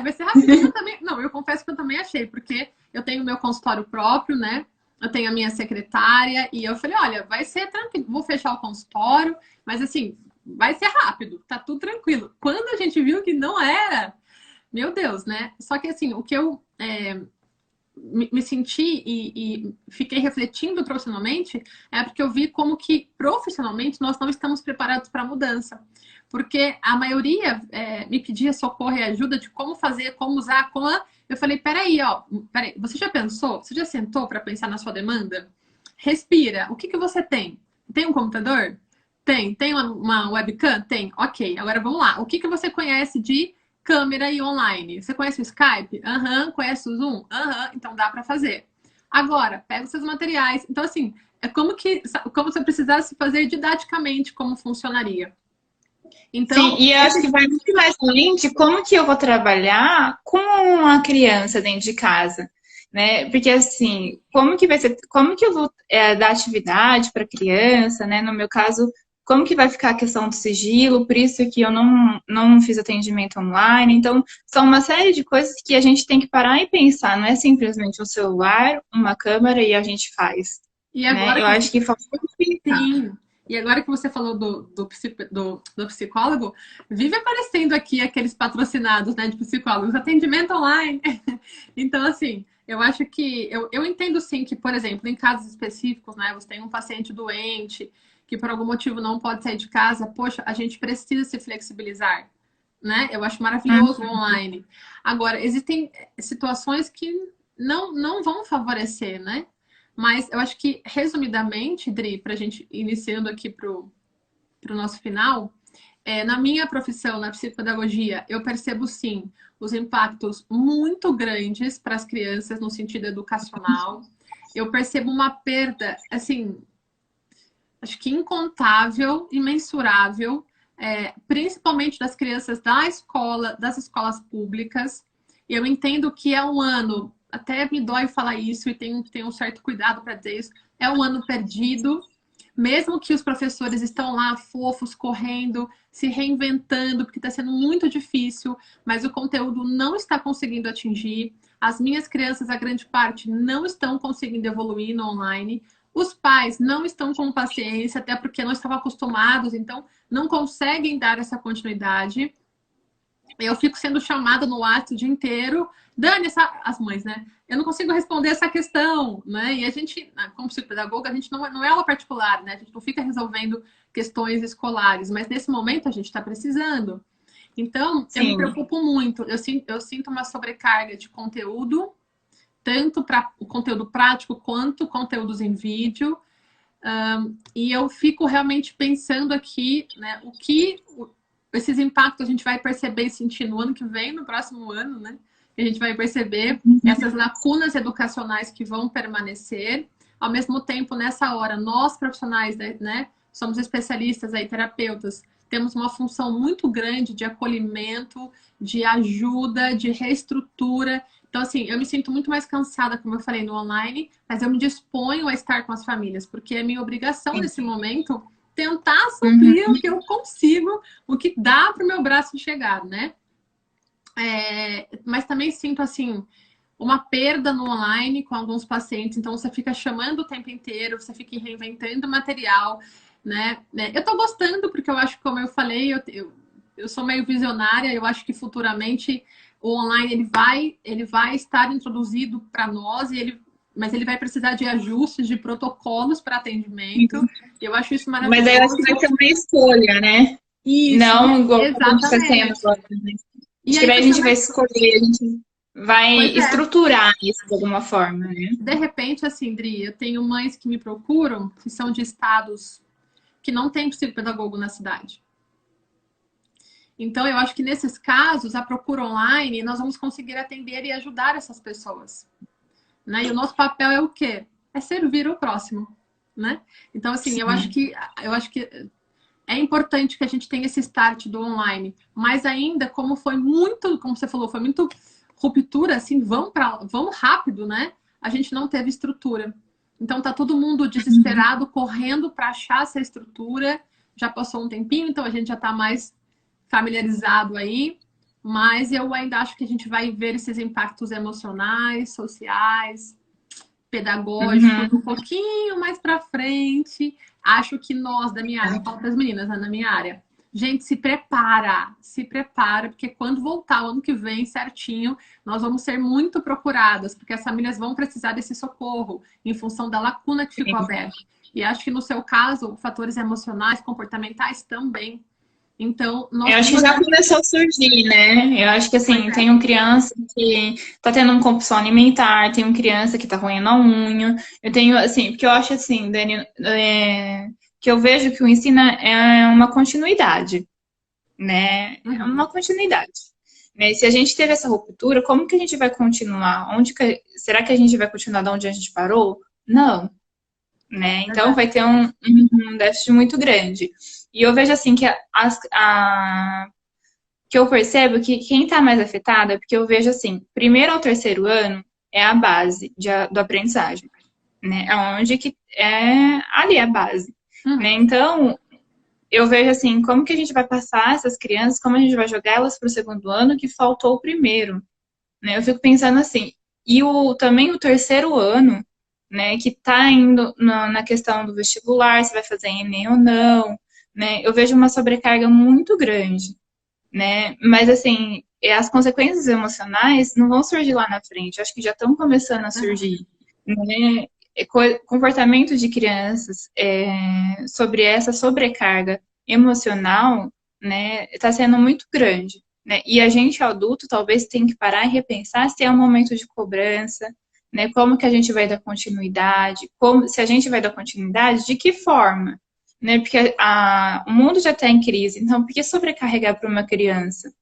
Vai ser rapidinho também. Não, eu confesso que eu também achei, porque eu tenho meu consultório próprio, né? Eu tenho a minha secretária, e eu falei, olha, vai ser tranquilo, vou fechar o consultório, mas assim, vai ser rápido, tá tudo tranquilo. Quando a gente viu que não era, meu Deus, né? Só que assim, o que eu me senti e fiquei refletindo profissionalmente é porque eu vi como que profissionalmente nós não estamos preparados para a mudança. Porque a maioria me pedia socorro e ajuda de como fazer, como usar, como... Eu falei, peraí, você já pensou? Você já sentou para pensar na sua demanda? Respira. O que que você tem? Tem um computador? Tem. Tem uma webcam? Tem. Ok, agora vamos lá. O que que você conhece de câmera e online? Você conhece o Skype? Aham. Conhece o Zoom? Aham. Então dá para fazer. Agora, pega os seus materiais. Então, assim, é como se eu precisasse fazer didaticamente como funcionaria. Então, sim, e eu acho que vai muito mais além de como que eu vou trabalhar com uma criança dentro de casa, né? Porque assim, como que vai ser, como que eu vou dar atividade para criança, né? No meu caso, como que vai ficar a questão do sigilo? Por isso que eu não fiz atendimento online. Então, são uma série de coisas que a gente tem que parar e pensar. Não é simplesmente um celular, uma câmera e a gente faz, e né? agora Eu acho que falta pensar. sim. E agora que você falou do psicólogo, vive aparecendo aqui aqueles patrocinados, né, de psicólogos, atendimento online. Então, assim, eu acho que eu entendo sim que, por exemplo, em casos específicos, né, você tem um paciente doente que por algum motivo não pode sair de casa, poxa, a gente precisa se flexibilizar, né? Eu acho maravilhoso o online. Agora, existem situações que não vão favorecer, né? Mas eu acho que, resumidamente, Dri, para a gente iniciando aqui para o nosso final, na minha profissão, na psicopedagogia, eu percebo sim os impactos muito grandes para as crianças no sentido educacional. Eu percebo uma perda, assim, acho que incontável, imensurável, principalmente das crianças da escola, das escolas públicas. Eu entendo que é um ano, até me dói falar isso e tenho um certo cuidado para dizer isso, é um ano perdido, mesmo que os professores estão lá fofos, correndo, se reinventando, porque está sendo muito difícil, mas o conteúdo não está conseguindo atingir. As minhas crianças, a grande parte, não estão conseguindo evoluir no online. Os pais não estão com paciência, até porque não estavam acostumados, então não conseguem dar essa continuidade. Eu fico sendo chamada no WhatsApp o dia inteiro. Dani, as mães, né? Eu não consigo responder essa questão, né? E a gente, como psicopedagoga, a gente não é aula particular, né? A gente não fica resolvendo questões escolares, mas nesse momento a gente está precisando. Então, eu me Sim. preocupo muito. Eu sinto uma sobrecarga de conteúdo, tanto para o conteúdo prático quanto conteúdos em vídeo. E eu fico realmente pensando aqui, né, esses impactos a gente vai perceber e sentir no ano que vem, no próximo ano, né? A gente vai perceber essas lacunas educacionais que vão permanecer. Ao mesmo tempo, nessa hora, nós profissionais, né, somos especialistas aí, terapeutas, temos uma função muito grande de acolhimento, de ajuda, de reestrutura. Então, assim, eu me sinto muito mais cansada, como eu falei, no online, mas eu me disponho a estar com as famílias, porque é minha obrigação nesse momento tentar suprir o que eu consigo, o que dá para o meu braço chegar, né? Mas também sinto, assim, uma perda no online com alguns pacientes, então você fica chamando o tempo inteiro, você fica reinventando material, né? Eu tô gostando, porque eu acho que, como eu falei, eu sou meio visionária, eu acho que futuramente o online ele vai estar introduzido para nós, mas ele vai precisar de ajustes, de protocolos para atendimento. Eu acho isso maravilhoso. Mas aí eu acho que vai ser uma escolha, né? Isso, não igual a gente está sendo exatamente. agora. Né? E Acho que aí daí a gente vai escolher, a gente vai Pois é. estruturar isso de alguma forma, né? De repente, assim, Dri, eu tenho mães que me procuram, que são de estados que não tem psicopedagogo na cidade. Então, eu acho que nesses casos, a procura online, nós vamos conseguir atender e ajudar essas pessoas. Né? E o nosso papel é o quê? É servir o próximo. Né? Então, assim, eu acho que é importante que a gente tenha esse start do online. Mas ainda, como foi muito, como você falou, foi muito ruptura, assim, vão rápido, né? A gente não teve estrutura. Então tá todo mundo desesperado, correndo para achar essa estrutura. Já passou um tempinho, então a gente já tá mais familiarizado aí. Mas eu ainda acho que a gente vai ver esses impactos emocionais, sociais, pedagógicos um pouquinho mais para frente. Acho que nós, da minha área, eu falo para as meninas, né, na minha área, gente, se prepara, porque quando voltar o ano que vem certinho, nós vamos ser muito procuradas, porque as famílias vão precisar desse socorro em função da lacuna que ficou aberta. E acho que no seu caso, fatores emocionais, comportamentais também. Então, eu acho que já começou a surgir, né? Eu acho que, assim, tem criança que tá tendo um compulsão alimentar, tem criança que tá roendo a unha. Eu tenho, assim, porque eu acho, assim, Dani, que eu vejo que o ensino é uma continuidade, né? É uma continuidade. Né? Se a gente teve essa ruptura, como que a gente vai continuar? Será que a gente vai continuar de onde a gente parou? Não. Né? Então, vai ter um déficit muito grande. E eu vejo assim que que eu percebo que quem está mais afetado é porque eu vejo assim, primeiro ao terceiro ano é a base do aprendizagem, né? É onde que é ali a base, né? Então, eu vejo assim, como que a gente vai passar essas crianças, como a gente vai jogar elas para o segundo ano que faltou o primeiro, né? Eu fico pensando assim, e também o terceiro ano, né, que está indo na questão do vestibular, se vai fazer Enem ou não, né? Eu vejo uma sobrecarga muito grande, né? Mas assim, as consequências emocionais não vão surgir lá na frente, acho que já estão começando a surgir, né? Comportamento de crianças sobre essa sobrecarga emocional, né, está sendo muito grande, né? E a gente adulto talvez tem que parar e repensar se é um momento de cobrança, né? Como que a gente vai dar continuidade? Se a gente vai dar continuidade, de que forma? Né? Porque o mundo já está em crise, então por que sobrecarregar para uma criança?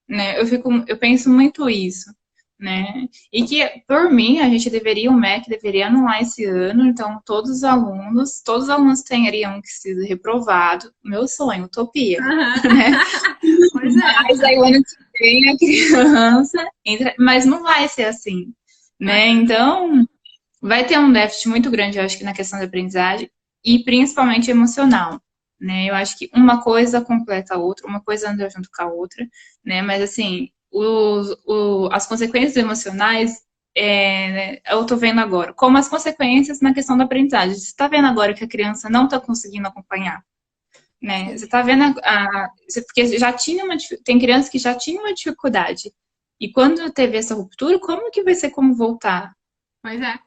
Né? Eu penso muito isso, né? E que, por mim, o MEC deveria anular esse ano, então todos os alunos teriam que ser reprovados. Meu sonho, utopia. Né? Pois é. Mas aí o ano que vem a criança entra, mas não vai ser assim, né? Então, vai ter um déficit muito grande, eu acho que na questão da aprendizagem, e principalmente emocional, né? Eu acho que uma coisa completa a outra, uma coisa anda junto com a outra, né? Mas, assim, as consequências emocionais, eu tô vendo agora, como as consequências na questão da aprendizagem. Você tá vendo agora que a criança não tá conseguindo acompanhar, né? Você tá vendo porque tem crianças que já tinham uma dificuldade, e quando teve essa ruptura, como que vai ser como voltar? Pois é.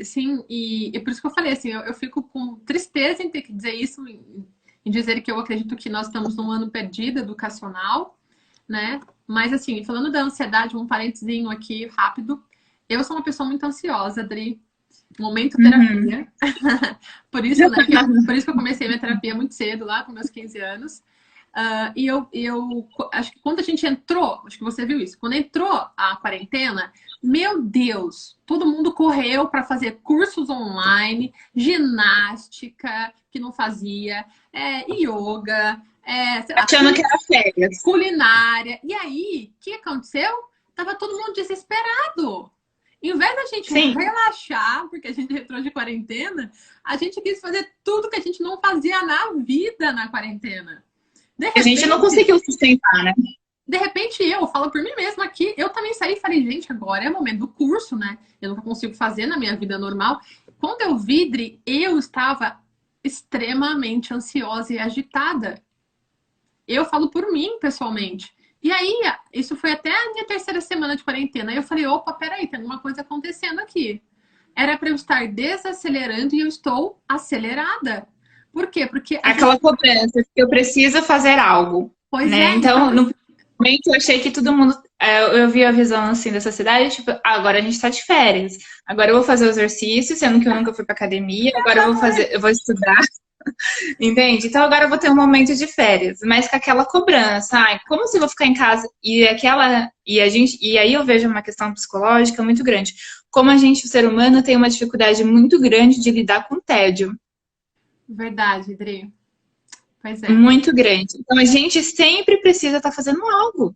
Sim, e por isso que eu falei assim, eu fico com tristeza em ter que dizer isso, em dizer que eu acredito que nós estamos num ano perdido educacional, né? Mas assim, falando da ansiedade, um parentezinho aqui rápido. Eu sou uma pessoa muito ansiosa, Adri. Momento terapia. Por isso, né? Por isso que eu comecei minha terapia muito cedo, lá com meus 15 anos. E eu acho que quando a gente entrou, acho que você viu isso, quando entrou a quarentena, meu Deus, todo mundo correu para fazer cursos online, ginástica, que não fazia, yoga, achando que era férias, culinária. E aí, o que aconteceu? Tava todo mundo desesperado. Em vez da gente relaxar, porque a gente entrou de quarentena, a gente quis fazer tudo que a gente não fazia na vida na quarentena. A gente não conseguiu sustentar, né? De repente, eu falo por mim mesma aqui, eu também saí e falei, gente, agora é o momento do curso, né? Eu não consigo fazer na minha vida normal. Quando eu vi, Dri, eu estava extremamente ansiosa e agitada. Eu falo por mim, pessoalmente. E aí, isso foi até a minha terceira semana de quarentena. Aí eu falei, opa, peraí, tem alguma coisa acontecendo aqui. Era para eu estar desacelerando e eu estou acelerada. Por quê? Porque aquela cobrança, que eu preciso fazer algo. Pois né? Então, no momento eu achei que todo mundo. Eu vi a visão assim dessa cidade, tipo, agora a gente tá de férias. Agora eu vou fazer o exercício, sendo que eu nunca fui pra academia, agora eu vou estudar. Entende? Então agora eu vou ter um momento de férias, mas com aquela cobrança, como se eu vou ficar em casa e aí eu vejo uma questão psicológica muito grande. Como o ser humano tem uma dificuldade muito grande de lidar com o tédio. Verdade, Dri. Pois é. Muito grande. Então a gente sempre precisa estar fazendo algo,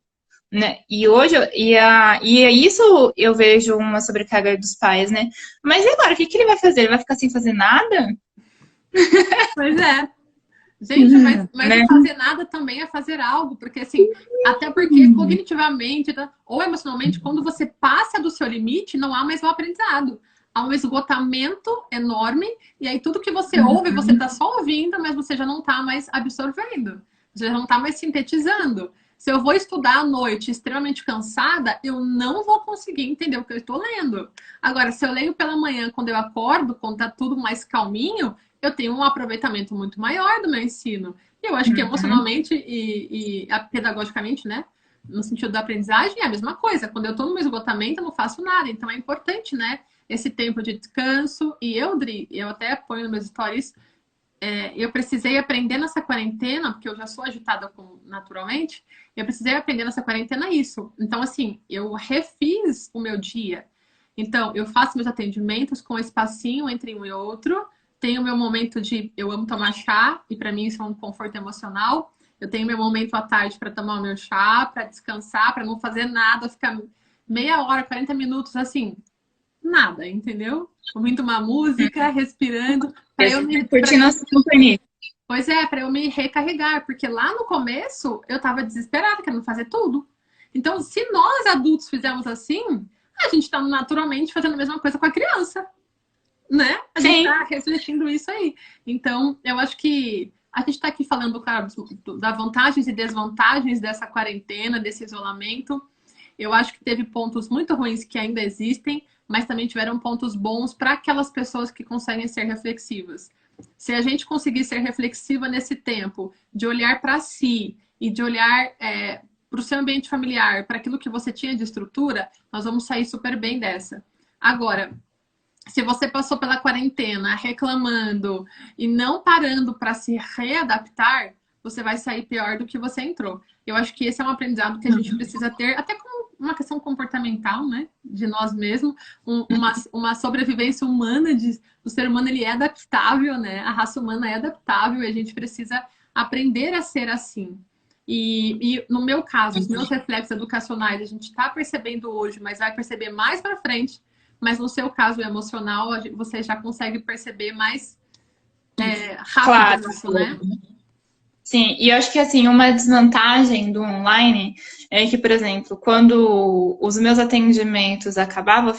né? E hoje, e é isso eu vejo uma sobrecarga dos pais, né? Mas e agora, o que que ele vai fazer? Ele vai ficar sem fazer nada? Pois é. Gente, mas Né? o fazer nada também é fazer algo, porque assim, até porque cognitivamente ou emocionalmente, quando você passa do seu limite, não há mais um aprendizado. Há um esgotamento enorme, e aí tudo que você ouve, você está só ouvindo, mas você já não está mais absorvendo, você já não está mais sintetizando. Se eu vou estudar à noite extremamente cansada, eu não vou conseguir entender o que eu estou lendo. Agora, se eu leio pela manhã, quando eu acordo, quando está tudo mais calminho, eu tenho um aproveitamento muito maior do meu ensino. E eu acho que Uhum. emocionalmente e pedagogicamente, né? No sentido da aprendizagem, é a mesma coisa. Quando eu estou no meu esgotamento, eu não faço nada. Então é importante, né? Esse tempo de descanso. E eu, Dri, eu até ponho nos meus stories, eu precisei aprender nessa quarentena, porque eu já sou agitada naturalmente, eu precisei aprender nessa quarentena isso. Então, assim, eu refiz o meu dia. Então, eu faço meus atendimentos com espacinho entre um e outro. Tenho meu momento de. Eu amo tomar chá, e para mim isso é um conforto emocional. Eu tenho meu momento à tarde para tomar o meu chá, para descansar, para não fazer nada, ficar meia hora, 40 minutos assim, nada, entendeu? Ouvindo uma música, respirando, para eu me. Curtindo a companhia. Pois é, para eu me recarregar, porque lá no começo eu estava desesperada, querendo fazer tudo. Então, se nós adultos fizermos assim, a gente está naturalmente fazendo a mesma coisa com a criança, né? A gente Sim. está refletindo isso aí. Então, eu acho que a gente está aqui falando, claro, das vantagens e desvantagens dessa quarentena, desse isolamento. Eu acho que teve pontos muito ruins que ainda existem, mas também tiveram pontos bons para aquelas pessoas que conseguem ser reflexivas. Se a gente conseguir ser reflexiva nesse tempo, de olhar para si e de olhar para o seu ambiente familiar, para aquilo que você tinha de estrutura, nós vamos sair super bem dessa. Agora, se você passou pela quarentena reclamando e não parando para se readaptar, você vai sair pior do que você entrou. Eu acho que esse é um aprendizado que a gente precisa ter, até como uma questão comportamental, né? De nós mesmos, uma sobrevivência humana, o ser humano ele é adaptável, né? A raça humana é adaptável e a gente precisa aprender a ser assim. E no meu caso, os meus reflexos educacionais, a gente está percebendo hoje, mas vai perceber mais para frente. Mas no seu caso emocional, você já consegue perceber mais rápido Claro. isso, né? Sim, e eu acho que assim, uma desvantagem do online é que, por exemplo, quando os meus atendimentos acabavam,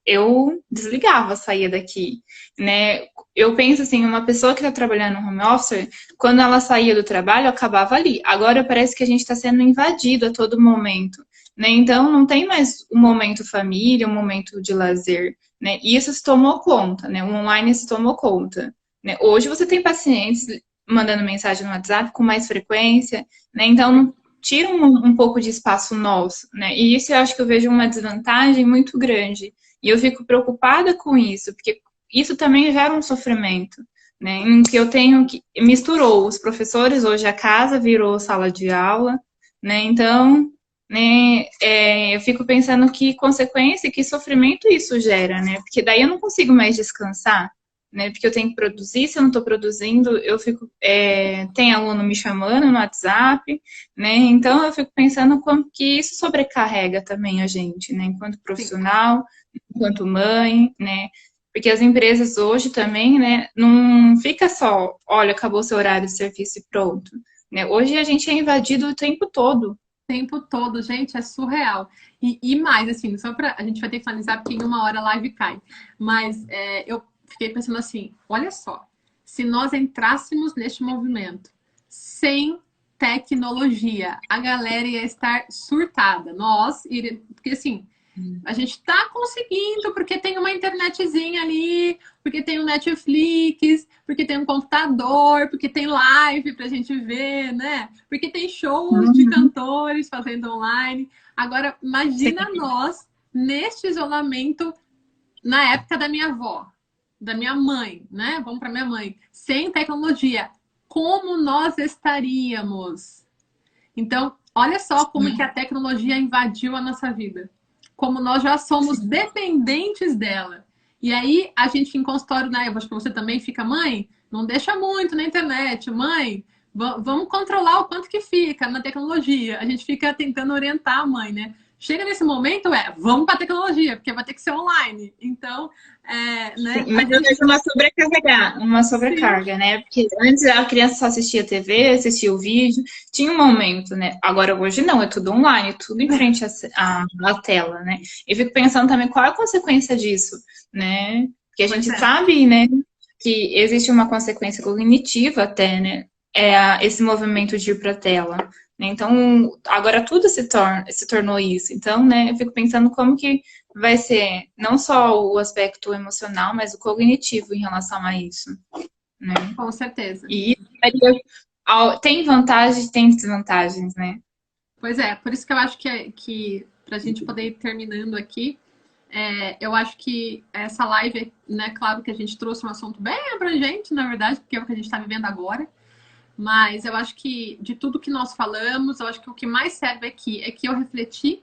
eu desligava, saía daqui, né? Eu penso assim, uma pessoa que está trabalhando no home office, quando ela saía do trabalho, acabava ali. Agora parece que a gente está sendo invadido a todo momento, né? Então não tem mais um momento família, um momento de lazer, né? E isso se tomou conta, né? O online se tomou conta. Né? Hoje você tem pacientes mandando mensagem no WhatsApp com mais frequência, né? Então tira um pouco de espaço nosso, né? E isso eu acho que eu vejo uma desvantagem muito grande. E eu fico preocupada com isso, porque isso também gera um sofrimento, né? Em que eu tenho que misturou os professores, hoje a casa virou sala de aula, né? Então, né, eu fico pensando que consequência, que sofrimento isso gera, né? Porque daí eu não consigo mais descansar, né? Porque eu tenho que produzir, se eu não estou produzindo, eu fico. Tem aluno me chamando no WhatsApp, né? Então eu fico pensando como que isso sobrecarrega também a gente, né? Enquanto Sim, profissional, enquanto mãe, né? Porque as empresas hoje também, né, não fica só, olha, acabou seu horário de serviço e pronto. Né? Hoje a gente é invadido o tempo todo. o tempo todo, gente, é surreal. E mais, assim, só para a gente vai ter que finalizar porque em uma hora a live cai. Mas eu fiquei pensando assim, olha só, se nós entrássemos neste movimento sem tecnologia, a galera ia estar surtada. Porque assim, a gente está conseguindo porque tem uma internetzinha ali, porque tem um Netflix, porque tem um computador, porque tem live para a gente ver, né? Porque tem shows de Uhum. cantores fazendo online. Agora, Sim. imagina nós neste isolamento na época da minha avó, da minha mãe, né? Vamos para minha mãe, sem tecnologia. Como nós estaríamos? Então, olha só como que a tecnologia invadiu a nossa vida. Como nós já somos dependentes dela. E aí, a gente em consultório, né? Eu acho que você também fica, mãe, não deixa muito na internet. Mãe, Vamos controlar o quanto que fica na tecnologia. A gente fica tentando orientar a mãe, né? Chega nesse momento, vamos para a tecnologia, porque vai ter que ser online. Então, né? Sim, mas eu vejo uma Sim, sobrecarga, né? Porque antes a criança só assistia TV, assistia o vídeo, tinha um momento, né? Agora hoje não, é tudo online, tudo em frente à tela, né? E fico pensando também qual é a consequência disso, né? Porque a pois gente é. sabe, né, que existe uma consequência cognitiva até, né? Esse movimento de ir para a tela. Né? Então, agora tudo se tornou isso. Então, né, eu fico pensando como que vai ser não só o aspecto emocional, mas o cognitivo em relação a isso, né? Com certeza. E tem vantagens, tem desvantagens, né? Pois é, por isso que eu acho que para a gente poder ir terminando aqui, eu acho que essa live, né, claro que a gente trouxe um assunto bem abrangente, na verdade, porque é o que a gente está vivendo agora, mas eu acho que de tudo que nós falamos, eu acho que o que mais serve aqui é que eu refleti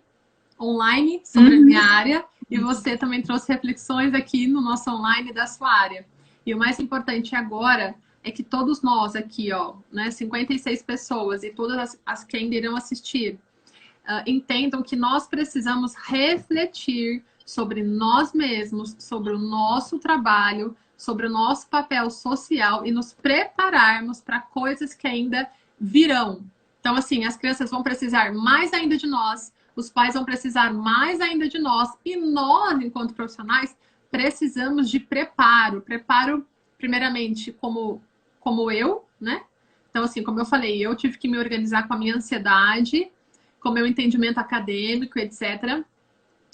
online sobre a minha Uhum. área e você também trouxe reflexões aqui no nosso online da sua área. E o mais importante agora é que todos nós aqui, ó, né, 56 pessoas e todas as que ainda irão assistir, entendam que nós precisamos refletir sobre nós mesmos, sobre o nosso trabalho, sobre o nosso papel social e nos prepararmos para coisas que ainda virão. Então, assim, as crianças vão precisar mais ainda de nós, os pais vão precisar mais ainda de nós, e nós, enquanto profissionais, precisamos de preparo. Preparo, primeiramente, como eu, né? Então, assim, como eu falei, eu tive que me organizar com a minha ansiedade, com o meu entendimento acadêmico, etc.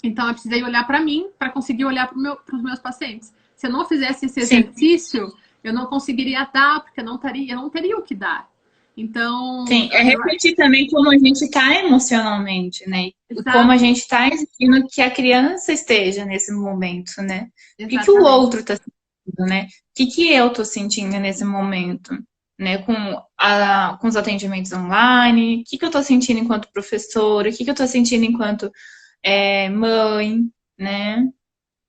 Então, eu precisei olhar para mim para conseguir olhar para os meus pacientes. Se eu não fizesse esse Sim, exercício, eu não conseguiria dar, porque eu não teria o que dar. Então, sim. É refletir também como a gente está emocionalmente, né? E como a exato, gente está exigindo que a criança esteja nesse momento, né? O que que o exatamente. outro está sentindo, né? O que que eu estou sentindo nesse momento, né? Com os atendimentos online, o que que eu estou sentindo enquanto professora, o que que eu estou sentindo enquanto mãe, né?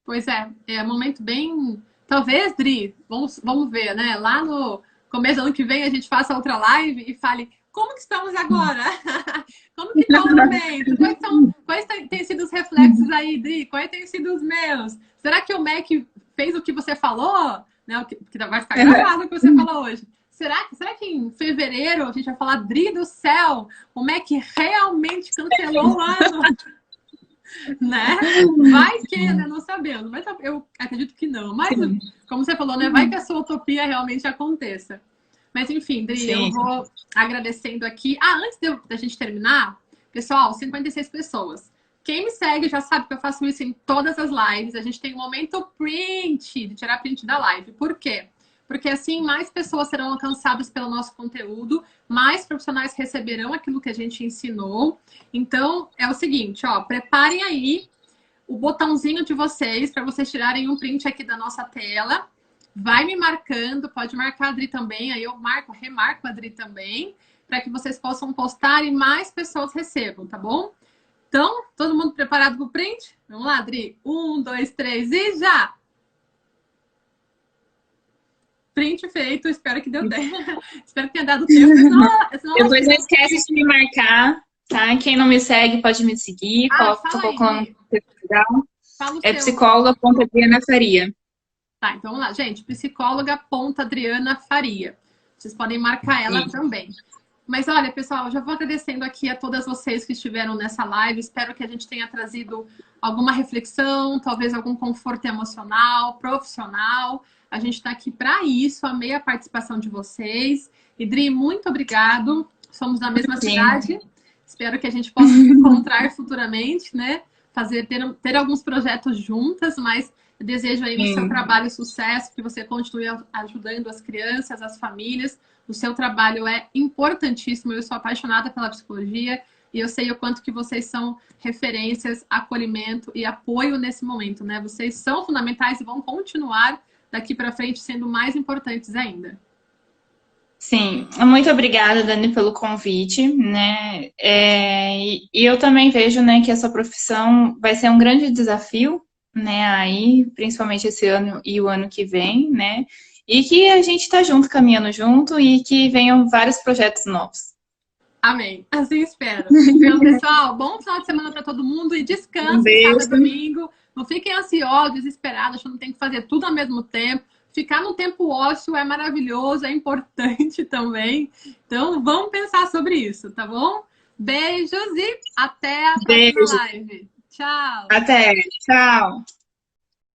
Pois é um momento bem. Talvez, Dri, vamos ver, né? Lá no começo do ano que vem a gente faça outra live e fale como que estamos agora? Como que está o momento? Quais têm sido os reflexos aí, Dri? Quais têm sido os meus? Será que o Mac fez o que você falou? Né? Que vai ficar gravado o que você falou hoje. Será que em fevereiro a gente vai falar, Dri do céu, o Mac realmente cancelou o ano? Né? Vai que, né? Não sabemos. Mas eu acredito que não. Mas, Sim, como você falou, né? Vai que a sua utopia realmente aconteça. Mas, enfim, Dri, eu sim. vou agradecendo aqui. Antes da gente terminar, pessoal, 56 pessoas. Quem me segue já sabe que eu faço isso em todas as lives. A gente tem um momento print, de tirar print da live. Por quê? Porque assim mais pessoas serão alcançadas pelo nosso conteúdo, mais profissionais receberão aquilo que a gente ensinou. Então, é o seguinte, ó, preparem aí o botãozinho de vocês para vocês tirarem um print aqui da nossa tela. Vai me marcando, pode marcar a Adri também, aí eu remarco a Adri também, para que vocês possam postar e mais pessoas recebam, tá bom? Então, todo mundo preparado para o print? Vamos lá, Adri. 1, 2, 3 e já! Print feito, espero que deu tempo. Espero que tenha dado tempo, senão Depois não esquece de me marcar, tá? Quem não me segue pode me seguir. Tô fala aí, colocando Dri. Fala o é seu. psicóloga.adriana Faria. Tá, então vamos lá, gente. Psicóloga Adriana Faria. Vocês podem marcar ela Isso. também. Mas olha, pessoal, já vou agradecendo aqui a todas vocês que estiveram nessa live. Espero que a gente tenha trazido alguma reflexão, talvez algum conforto emocional, profissional. A gente está aqui para isso. Amei a participação de vocês. Idri, muito obrigado. Somos da mesma Sim. cidade. Espero que a gente possa se encontrar futuramente, né? Ter alguns projetos juntas, mas eu desejo aí no seu Sim. trabalho sucesso, que você continue ajudando as crianças, as famílias. O seu trabalho é importantíssimo. Eu sou apaixonada pela psicologia e eu sei o quanto que vocês são referências, acolhimento e apoio nesse momento, né? Vocês são fundamentais e vão continuar daqui para frente sendo mais importantes ainda. Sim, muito obrigada, Dani, pelo convite, né? E eu também vejo, né, que essa profissão vai ser um grande desafio, né? Aí, principalmente esse ano e o ano que vem, né? e que a gente tá junto, caminhando junto e que venham vários projetos novos. Amém. Assim espero. Então, pessoal, bom final de semana para todo mundo e Um descanse beijo. sábado e domingo. Não fiquem ansiosos, desesperados, achando que tem que fazer tudo ao mesmo tempo. Ficar no tempo ósseo é maravilhoso, é importante também. Então, vamos pensar sobre isso, tá bom? Beijos e até a próxima Beijo. live. Tchau! Até. Tchau.